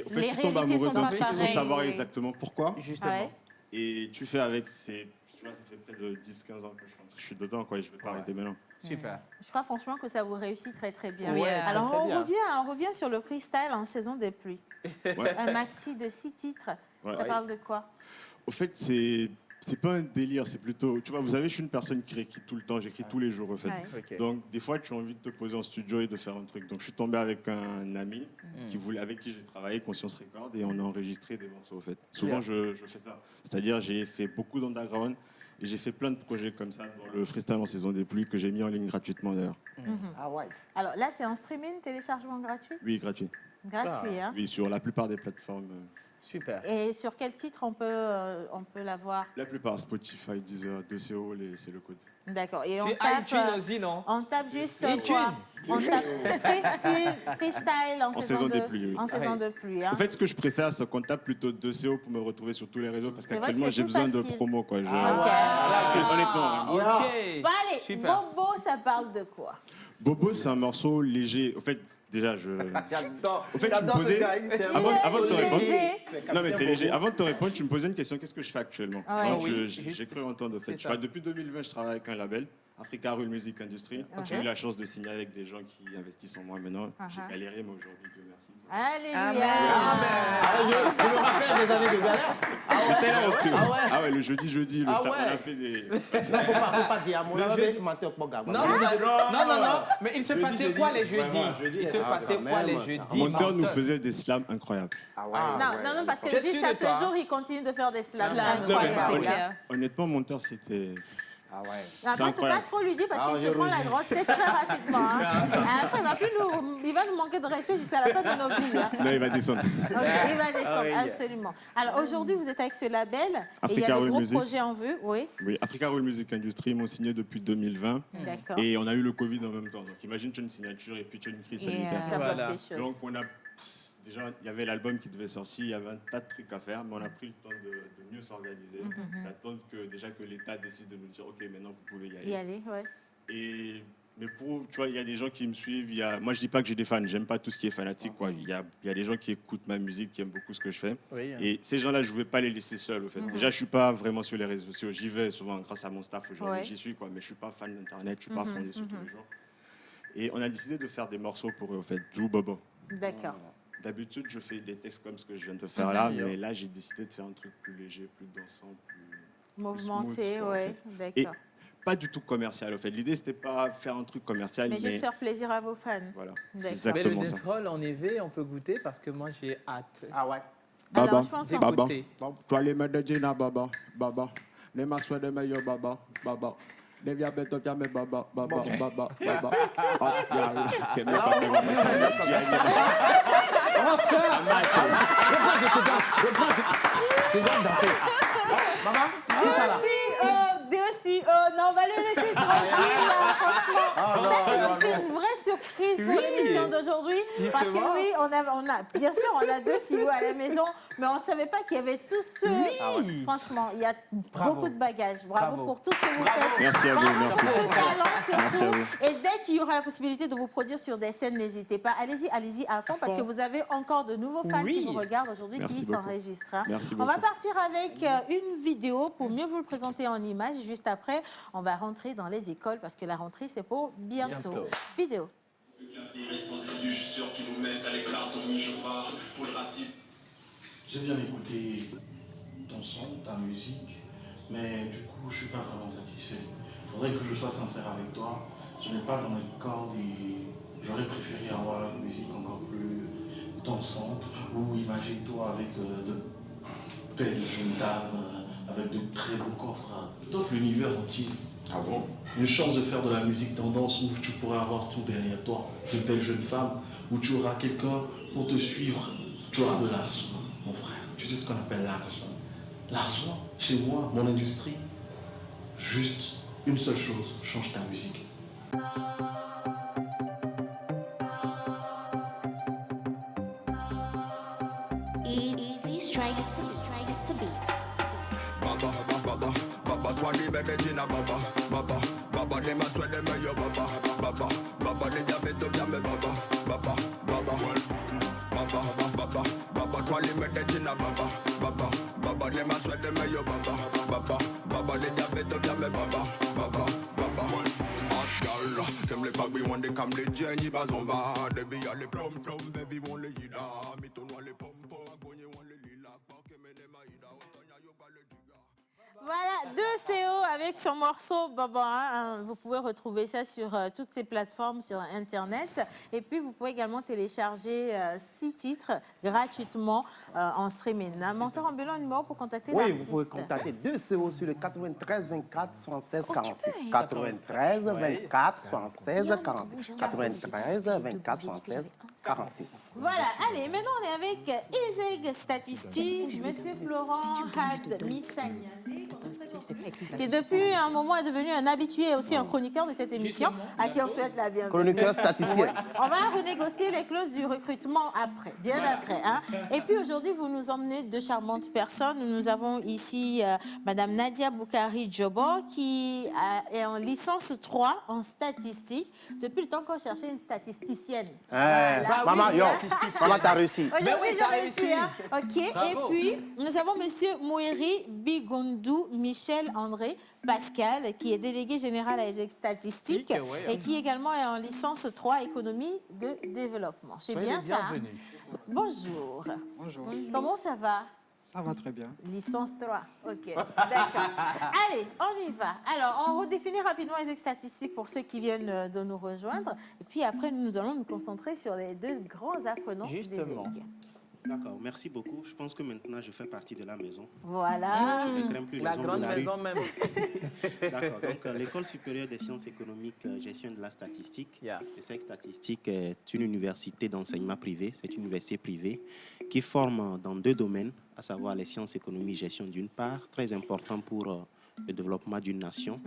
L: En fait,
D: Les
L: tu tombes
D: réalités
L: amoureux
D: sont
L: d'un
D: pas
L: truc sans
D: pareilles,
L: savoir
D: oui.
L: exactement pourquoi.
H: Justement.
D: Ouais.
L: Et tu fais avec ces... Tu vois, ça fait près de 10-15 ans que je suis dedans, quoi, et je vais pas arrêter maintenant.
H: Super.
D: Je crois franchement que ça vous réussit très très bien.
H: Ouais,
D: Alors
H: très, très bien.
D: on revient sur le freestyle en saison des pluies.
L: Ouais.
D: Un maxi de 6 titres.
L: Ouais.
D: Ça parle de quoi?
L: Au fait, c'est pas un délire, c'est plutôt... Tu vois, vous savez, je suis une personne qui écrit tout le temps, j'écris tous les jours, en fait.
D: Ouais.
H: Ok.
L: Donc, des fois, tu as envie de te poser en studio et de faire un truc. Donc, je suis tombé avec un ami avec qui j'ai travaillé, Conscience Record, et on a enregistré des morceaux, en fait. Souvent, je fais ça. C'est-à-dire, j'ai fait beaucoup d'underground et j'ai fait plein de projets comme ça dans le freestyle en saison des pluies que j'ai mis en ligne gratuitement, d'ailleurs.
E: Ah ouais.
D: Alors là, c'est en streaming, téléchargement gratuit?
L: Oui, gratuit.
D: Gratuit, hein?
L: Oui, sur la plupart des plateformes.
H: Super.
D: Et sur quel titre on peut la voir?
L: La plupart, Spotify, Deezer, 2CO, c'est le code.
D: D'accord. Et
H: Sur
D: on tape,
H: iTunes aussi, non?
D: On tape juste
H: iTunes.
D: quoi? On tape freestyle en saison
L: des
D: de
L: pluies, oui.
D: En saison de pluie. Hein.
L: En fait, ce que je préfère, c'est qu'on tape plutôt 2CO pour me retrouver sur tous les réseaux parce
D: C'est vrai que
L: qu'actuellement,
D: c'est
L: j'ai
D: plus
L: besoin de
D: facile.
L: promo. Quoi.
H: Ah,
L: Honnêtement.
H: ok.
D: Bon, allez,
L: Super.
D: Bobo, ça parle de quoi?
L: Bobo, c'est un morceau léger. En fait, déjà,
E: J'adore.
L: En fait, tu me
E: J'adore ce
L: posais.
E: gars, c'est un
L: Avant de te
E: léger.
L: répondre. Non, mais c'est léger. Avant de te répondre, tu me posais une question. Qu'est-ce que je fais actuellement?
D: Ah ouais.
L: Donc,
H: Oui.
L: j'ai cru entendre. En fait.
H: C'est ça.
L: Depuis 2020, je travaille avec un label, Africa Rule Music Industry.
D: Ok.
L: J'ai eu la chance de signer avec des gens qui investissent en moi maintenant. J'ai galéré, mais aujourd'hui, Dieu merci.
D: Alléluia.
E: Je me rappelle des années de galère.
L: J'étais là en plus.
E: Ah ouais.
L: Le jeudi, le
E: Ah
L: staff,
E: ouais.
L: on a fait des.
E: Non, faut pas dire à mon
H: Le
E: avis,
H: jeudi-
E: menteur pour gars.
H: Non, mais il se passait quoi les jeudis?
L: Vraiment,
H: Il se passait quoi les jeudis?
L: Monteur nous faisait des slams incroyables.
E: Ah ouais.
D: Non, parce que
H: Je suis
D: jusqu'à
H: de toi.
D: ce jour, il continue de faire des slams.
G: Slams,
L: Non, mais
D: Incroyable.
L: honnêtement, Monteur, c'était.
E: Ah ouais.
D: Après, faut pas
L: incroyable.
D: trop lui dire parce
E: Ah,
D: qu'il se
E: je
D: prend la
E: rougis.
D: grosse tête très rapidement. Hein. Après, il va nous manquer de respect jusqu'à la fin de nos vies. Hein.
L: Non, il va descendre.
D: Ok, il va descendre,
H: Ah oui.
D: absolument. Alors aujourd'hui, vous êtes avec ce label et il y
L: Africa
D: a de
L: Rule
D: gros
L: Music.
D: projets en vue. Oui,
L: Oui, Africa Rule Music Industry, ils m'ont signé depuis 2020.
D: d'accord.
L: Et on a eu le Covid en même temps. Donc imagine, tu as une signature et puis tu as une crise sanitaire.
D: Ça bloque
H: Voilà.
D: les choses.
L: Donc on a. Déjà, il y avait l'album qui devait sortir, il y avait un tas de trucs à faire, mais on a pris le temps de mieux s'organiser, d'attendre que l'État décide de nous dire, OK, maintenant vous pouvez y aller.
D: Y aller, ouais.
L: Mais tu vois, il y a des gens qui me suivent. Moi, je dis pas que j'ai des fans. J'aime pas tout ce qui est fanatique. Quoi. Il y a des gens qui écoutent ma musique, qui aiment beaucoup ce que je fais.
H: Oui.
L: Et ces gens-là, je ne vais pas les laisser seuls. Au fait. Déjà, je suis pas vraiment sur les réseaux sociaux. J'y vais souvent grâce à mon staff aujourd'hui.
D: Ouais.
L: J'y suis, quoi. Mais je suis pas fan d'Internet. Je suis pas fan de sur tous les jours. Et on a décidé de faire des morceaux pour eux, en fait. Jou Bobo.
D: D'accord.
L: D'habitude, je fais des textes comme ce que je viens de faire là. Mais là, j'ai décidé de faire un truc plus léger, plus dansant, plus
D: Mouvementé,
L: smooth, quoi, en
D: oui,
L: fait. Et
D: d'accord.
L: pas du tout commercial, en fait. L'idée, c'était pas faire un truc commercial,
D: Mais juste faire plaisir à vos fans.
L: voilà, c'est
D: D'accord.
H: Mais le
L: exactement ça.
H: dancehall en EV, on peut goûter parce que moi j'ai hâte.
E: Ah ouais.
D: Alors, je pense qu'on
L: Baba,
H: d'écouter.
L: toi les mecs de Gina, Baba, Baba, les massois de meilleur Baba, Baba, les vieux bêtes de mais Baba, Baba, Baba, Baba. Ah, y'a, qu'elle n'est pas
E: Tu dois danser. Maman, c'est ça là.
D: Non, on va le laisser tranquille, là, franchement. Ça, c'est une vraie surprise pour l'émission d'aujourd'hui. Parce
H: Justement.
D: que oui, on a, bien sûr, on a 2 CEO à la maison, mais on ne savait pas qu'il y avait tous ceux.
H: Oui.
D: Franchement, il y a
H: Bravo.
D: beaucoup de bagages. Bravo,
H: Bravo.
D: pour tout ce que vous faites.
L: Merci à vous,
D: Bravo
L: merci.
D: pour ce talent,
L: Merci à
D: surtout.
L: vous.
D: Et dès qu'il y aura la possibilité de vous produire sur des scènes, n'hésitez pas. Allez-y à fond, parce que vous avez encore de nouveaux fans
H: Oui.
D: qui vous regardent aujourd'hui,
L: Merci
D: qui
L: beaucoup.
D: s'enregistrent. Hein.
L: Merci
D: On va
L: beaucoup.
D: partir avec une vidéo pour mieux vous le présenter en images. Juste après, on va rentrer dans les écoles parce que la rentrée, c'est pour bientôt.
H: Bientôt.
D: Vidéo.
M: Sans issue, je suis sûr qu'ils nous mettent à l'écart, donc oui, je pars pour le racisme.
N: J'ai bien écouté ton son, ta musique, mais du coup, je suis pas vraiment satisfait. Il faudrait que je sois sincère avec toi. Ce n'est pas dans les cordes et j'aurais préféré avoir une musique encore plus dansante ou imagine-toi avec de belles jeunes dames, avec de très beaux coffres. Je t'offre l'univers entier.
M: Ah bon?
N: Une chance de faire de la musique tendance où tu pourrais avoir tout derrière toi, de belles jeunes femmes, où tu auras quelqu'un pour te suivre. Tu auras de l'argent, mon frère. Tu sais ce qu'on appelle l'argent. L'argent, chez moi, mon industrie, juste une seule chose, change ta musique.
B: Easy strikes the beat.
M: Baba, baba, baba, toi les mecs de Gina, baba, baba, baba, les massois de meilleur baba, baba, baba, les diabètes de bien, mais baba, baba, baba, baba, baba, baba, toi les mecs de Gina, baba, baba, baba, les massois de meilleur baba, baba, baba, les diabètes de bien, mais baba, baba, baba. Hot girl, them les baggy one, they come les Jenny bazomba, they be all les plum plum, baby one les yida, mi ton one les pom pom, agonye one les lila, pas que me ne maïda, otonya yo ba le diga.
D: Voilà, 2CO avec son morceau Baba. Hein. Vous pouvez retrouver ça sur toutes ces plateformes sur Internet. Et puis, vous pouvez également télécharger 6 titres gratuitement en streaming. Un menteur ambulant, un numéro pour contacter
E: Oui,
D: l'artiste.
E: vous pouvez contacter 2CO sur le 93 24 76
D: Oh,
E: 46.
D: tu peux.
E: 93 24 76 46. 93 24 76 46. 46.
D: Voilà, allez, maintenant on est avec ESEG Statistique, Monsieur Florent Had Missagnané, qui depuis un moment est devenu un habitué et aussi un chroniqueur de cette émission, à qui on souhaite la bienvenue.
E: Chroniqueur statisticien.
D: On va renégocier les clauses du recrutement après, bien après. Hein. Et puis aujourd'hui, vous nous emmenez deux charmantes personnes. Nous avons ici Madame Nadia Boukari Djobo, qui est en licence 3 en statistique, depuis le temps qu'on cherchait une statisticienne.
E: Maman,
D: oui,
E: yo,
D: statisticienne.
E: maman, t'as réussi.
D: Aujourd'hui,
H: t'as
D: j'ai réussi. Hein. OK.
H: Bravo.
D: Et puis, nous avons Monsieur Mouiri Bigondou Michel André Pascal, qui est délégué général à ESEG Statistique et qui également est en licence 3 économie de développement. C'est bien ça. Hein? Bonjour.
O: Bonjour.
D: Comment ça va?
O: Ça va très bien.
D: Licence 3, ok, d'accord. Allez, on y va. Alors, on redéfinit rapidement ESEG Statistique pour ceux qui viennent de nous rejoindre. Et puis après, nous allons nous concentrer sur les deux grands apprenants d'ESEG.
P: D'accord, merci beaucoup. Je pense que maintenant, je fais partie de la maison.
D: Voilà.
P: Je ne crains plus les
H: La
P: hommes
H: grande
P: de la
H: maison
P: rue.
H: même.
P: D'accord, donc l'École supérieure des sciences économiques, gestion de la statistique. ESEG Statistique est une université d'enseignement privé, c'est une université privée qui forme dans deux domaines, à savoir les sciences économie, gestion d'une part, très important pour le développement d'une nation,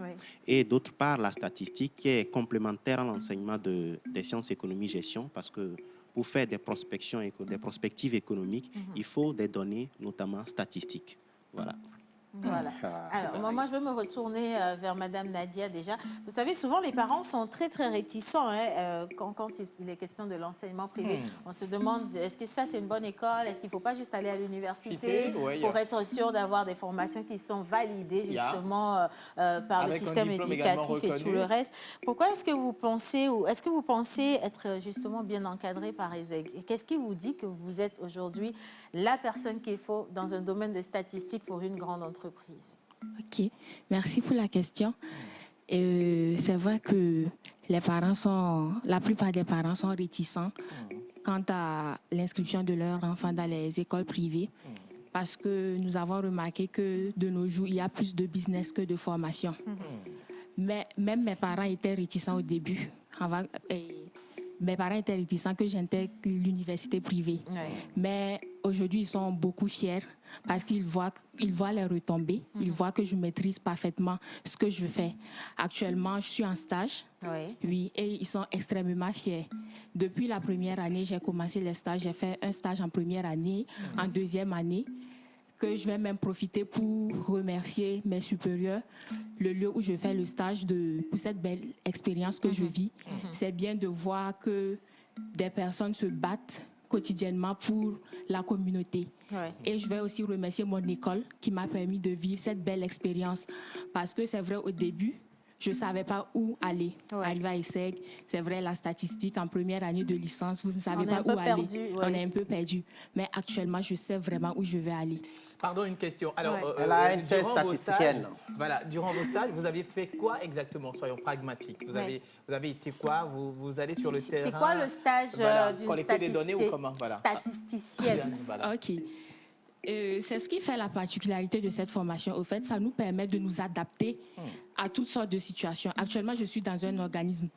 P: et d'autre part la statistique qui est complémentaire à l'enseignement des sciences économie, gestion, parce que pour faire des prospections, des prospectives économiques, il faut des données, notamment statistiques. Voilà.
D: Voilà. Alors, moi, je vais me retourner vers Madame Nadia déjà. Vous savez, souvent, les parents sont très, très réticents hein, quand il est question de l'enseignement privé. On se demande, est-ce que ça, c'est une bonne école? Est-ce qu'il ne faut pas juste aller à l'université pour être sûr d'avoir des formations qui sont validées, justement, par
H: avec
D: le système éducatif et tout le reste? Pourquoi est-ce que vous pensez, ou est-ce que vous pensez être justement bien encadré par ESEG? Et qu'est-ce qui vous dit que vous êtes aujourd'hui la personne qu'il faut dans un domaine de statistique pour une grande entreprise?
Q: Ok, merci pour la question. C'est vrai que la plupart des parents sont réticents quant à l'inscription de leurs enfants dans les écoles privées parce que nous avons remarqué que de nos jours, il y a plus de business que de formation. Mais même mes parents étaient réticents au début. Mes parents étaient réticents que j'intègre l'université privée. Mais aujourd'hui, ils sont beaucoup fiers parce qu'ils voient les retombées. Ils voient que je maîtrise parfaitement ce que je fais. Actuellement, je suis en stage. Oui, et ils sont extrêmement fiers. Depuis la première année, j'ai commencé les stages. J'ai fait un stage en première année, en deuxième année, que je vais même profiter pour remercier mes supérieurs, le lieu où je fais le stage, pour cette belle expérience que je vis. C'est bien de voir que des personnes se battent quotidiennement pour la communauté. Et je vais aussi remercier mon école qui m'a permis de vivre cette belle expérience. Parce que c'est vrai, au début, je ne savais pas où aller. Arriver à ESEG, c'est vrai, la statistique en première année de licence, vous ne savez pas où aller. On est un peu perdu. Mais actuellement, je sais vraiment où je vais aller.
H: Pardon, une question. Alors,
E: Elle a une thèse statisticienne.
H: Durant vos stages, vous avez fait quoi exactement? Soyons pragmatiques. Vous avez été quoi? Vous allez sur le terrain?
D: C'est quoi le stage d'une
H: collecter des données ou comment?
D: Statisticienne.
Q: Ok. C'est ce qui fait la particularité de cette formation. Au fait, ça nous permet de nous adapter à toutes sortes de situations. Actuellement, je suis dans un organisme.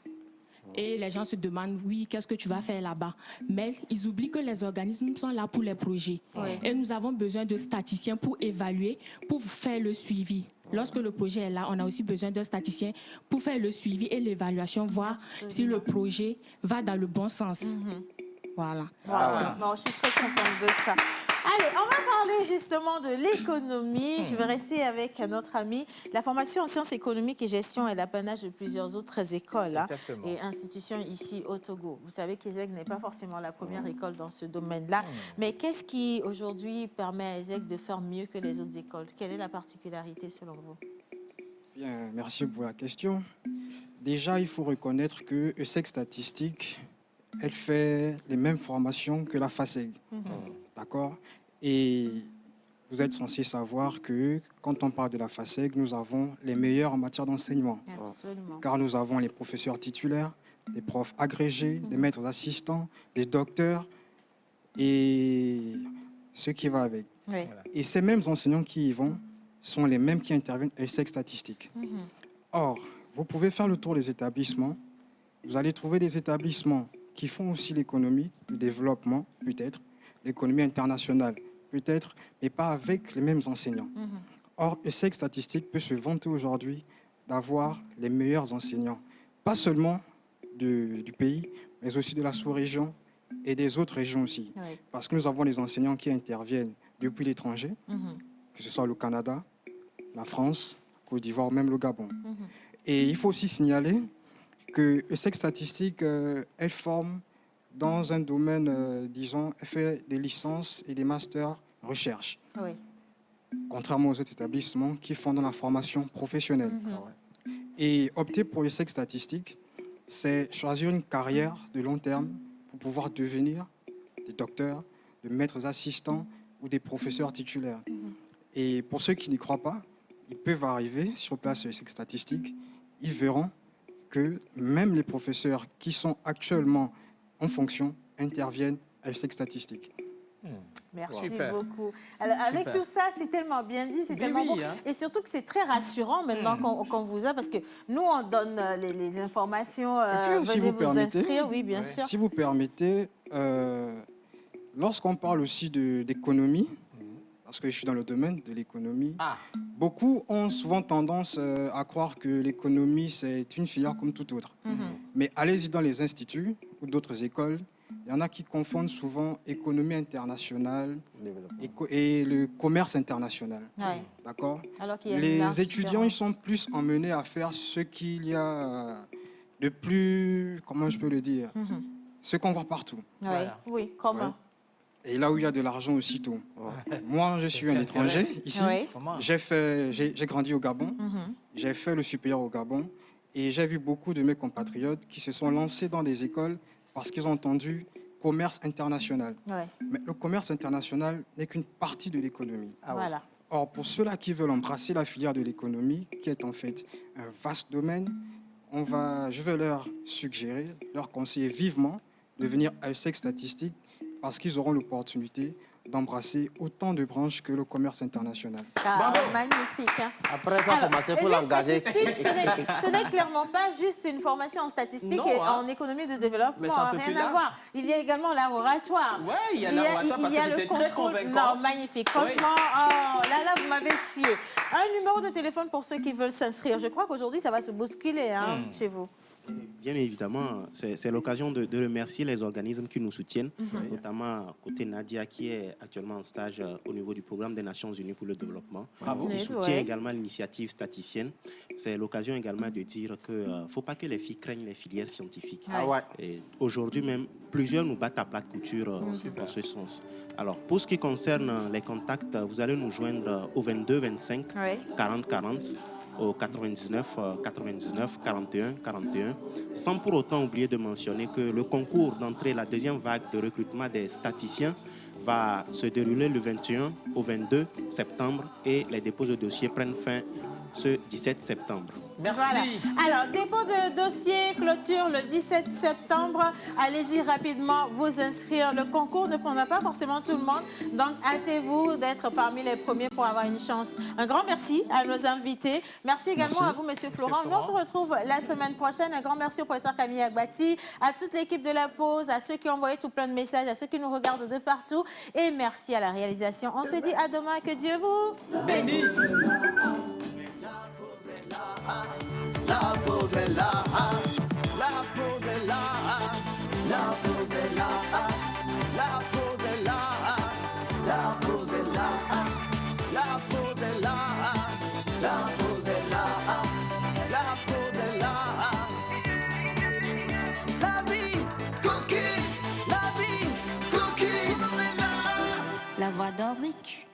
Q: Et les gens se demandent, oui, qu'est-ce que tu vas faire là-bas? Mais ils oublient que les organismes sont là pour les projets. Et nous avons besoin de statisticiens pour évaluer, pour faire le suivi. Lorsque le projet est là, on a aussi besoin d'un statisticien pour faire le suivi et l'évaluation, voir si le projet va dans le bon sens. Voilà.
D: Bon, je suis très contente de ça. Allez, on va parler justement de l'économie. Je vais rester avec notre ami. La formation en sciences économiques et gestion est l'apanage de plusieurs autres écoles et institutions ici au Togo. Vous savez qu'ESEG n'est pas forcément la première école dans ce domaine-là. Mais qu'est-ce qui aujourd'hui permet à ESEG de faire mieux que les autres écoles? Quelle est la particularité selon vous?
O: Bien, merci pour la question. Déjà, il faut reconnaître que ESEG Statistique, elle fait les mêmes formations que la FASEG. D'accord? Et vous êtes censé savoir que quand on parle de la FASEG, nous avons les meilleurs en matière d'enseignement.
D: Absolument.
O: Car nous avons les professeurs titulaires, des profs agrégés, des maîtres assistants, des docteurs et ce qui va avec. Et ces mêmes enseignants qui y vont sont les mêmes qui interviennent à ESEG Statistique. Or, vous pouvez faire le tour des établissements. Vous allez trouver des établissements qui font aussi l'économie du développement, peut-être, l'économie internationale, peut-être, mais pas avec les mêmes enseignants. Or, ESSEC Statistique peut se vanter aujourd'hui d'avoir les meilleurs enseignants, pas seulement du pays, mais aussi de la sous-région et des autres régions aussi.
D: Oui.
O: Parce que nous avons des enseignants qui interviennent depuis l'étranger, que ce soit le Canada, la France, Côte d'Ivoire, même le Gabon. Et il faut aussi signaler que ESSEC Statistique, elle forme dans un domaine, disons, elle fait des licences et des masters recherche.
D: Oui.
O: Contrairement aux autres établissements qui font dans la formation professionnelle. Et opter pour l'ESSEC Statistique, c'est choisir une carrière de long terme pour pouvoir devenir des docteurs, des maîtres assistants ou des professeurs titulaires. Et pour ceux qui n'y croient pas, ils peuvent arriver sur place de l'ESSEC Statistique, ils verront que même les professeurs qui sont actuellement en fonction interviennent à l'ESSEC Statistique.
D: Merci
O: Super.
D: beaucoup. Alors, avec
O: Super.
D: tout ça, c'est tellement bien dit, c'est
O: Oui,
D: tellement
O: oui,
D: bon.
O: hein.
D: Et surtout que c'est très rassurant maintenant qu'on vous a, parce que nous, on donne les informations,
O: Et puis, si
D: venez
O: vous
D: vous
O: permettez,
D: inscrire, oui, bien sûr.
O: Si vous permettez, lorsqu'on parle aussi d'économie, parce que je suis dans le domaine de l'économie, beaucoup ont souvent tendance à croire que l'économie, c'est une filière comme toute autre. Mais allez-y dans les instituts ou d'autres écoles, il y en a qui confondent souvent économie internationale et le commerce international.
D: Ouais.
O: D'accord?
D: Alors qu'il y a une large
O: Les étudiants, ils
D: différence.
O: sont plus emmenés à faire ce qu'il y a de plus, comment je peux le dire, ce qu'on voit partout.
D: Ouais. Oui, comment?
O: Et là où il y a de l'argent aussitôt. Moi, je suis un étranger ici.
D: Oui.
O: J'ai grandi au Gabon. J'ai fait le supérieur au Gabon. Et j'ai vu beaucoup de mes compatriotes qui se sont lancés dans des écoles parce qu'ils ont entendu commerce international.
D: Ouais.
O: Mais le commerce international n'est qu'une partie de l'économie.
D: Voilà.
O: Or, pour ceux-là qui veulent embrasser la filière de l'économie, qui est en fait un vaste domaine, je vais leur suggérer, leur conseiller vivement de venir à ESSEC Statistique parce qu'ils auront l'opportunité d'embrasser autant de branches que le commerce international.
D: Ah, magnifique. Hein.
E: Après ça, commencez pour
D: ESSEC
E: l'engager.
D: Statistique, ce n'est clairement pas juste une formation en statistique
H: Non,
D: et
H: hein.
D: en économie de développement.
H: Mais c'est un peu
D: Rien
H: plus
D: à
H: large.
D: voir. Il y a également un laboratoire.
H: Ouais, il y a un laboratoire parce que
D: le
H: c'était très
D: concours.
H: convaincant.
D: Non, magnifique. Franchement, oh, là, vous m'avez tué. Un numéro de téléphone pour ceux qui veulent s'inscrire. Je crois qu'aujourd'hui, ça va se bousculer hein, chez vous.
P: Bien évidemment, c'est l'occasion de remercier les organismes qui nous soutiennent, notamment côté Nadia qui est actuellement en stage au niveau du programme des Nations Unies pour le développement.
H: Bravo.
P: Qui
H: Oui,
P: soutient
H: ouais.
P: également l'initiative statisticienne. C'est l'occasion également de dire qu'il ne faut pas que les filles craignent les filières scientifiques.
E: Ah ouais.
P: Et aujourd'hui même, plusieurs nous battent à plat de couture dans ce sens. Alors, pour ce qui concerne les contacts, vous allez nous joindre au 22 25 40 40. Au 99 99 41 41, sans pour autant oublier de mentionner que le concours d'entrée, la deuxième vague de recrutement des statisticiens va se dérouler le 21 au 22 septembre et les dépôts de dossiers prennent fin ce 17 septembre.
H: Merci.
D: Voilà. Alors, dépôt de dossier, clôture le 17 septembre. Allez-y rapidement vous inscrire. Le concours ne prendra pas forcément tout le monde. Donc, hâtez-vous d'être parmi les premiers pour avoir une chance. Un grand merci à nos invités. Merci également à vous, Monsieur Florent. Nous, on se retrouve la semaine prochaine. Un grand merci au professeur Camille Agbati, à toute l'équipe de la pause, à ceux qui ont envoyé tout plein de messages, à ceux qui nous regardent de partout. Et merci à la réalisation. On se dit à demain. Que Dieu vous
H: bénisse.
A: La pause est là, la pause est là, la pause est là, la pause est là, la pause est là, la pause est là, la pause est là, la pause est là. La vie coquine, la vie coquine.
B: La voix d'Orzik.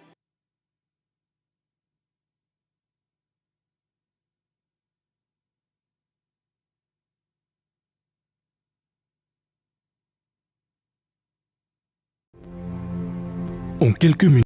R: En quelques minutes.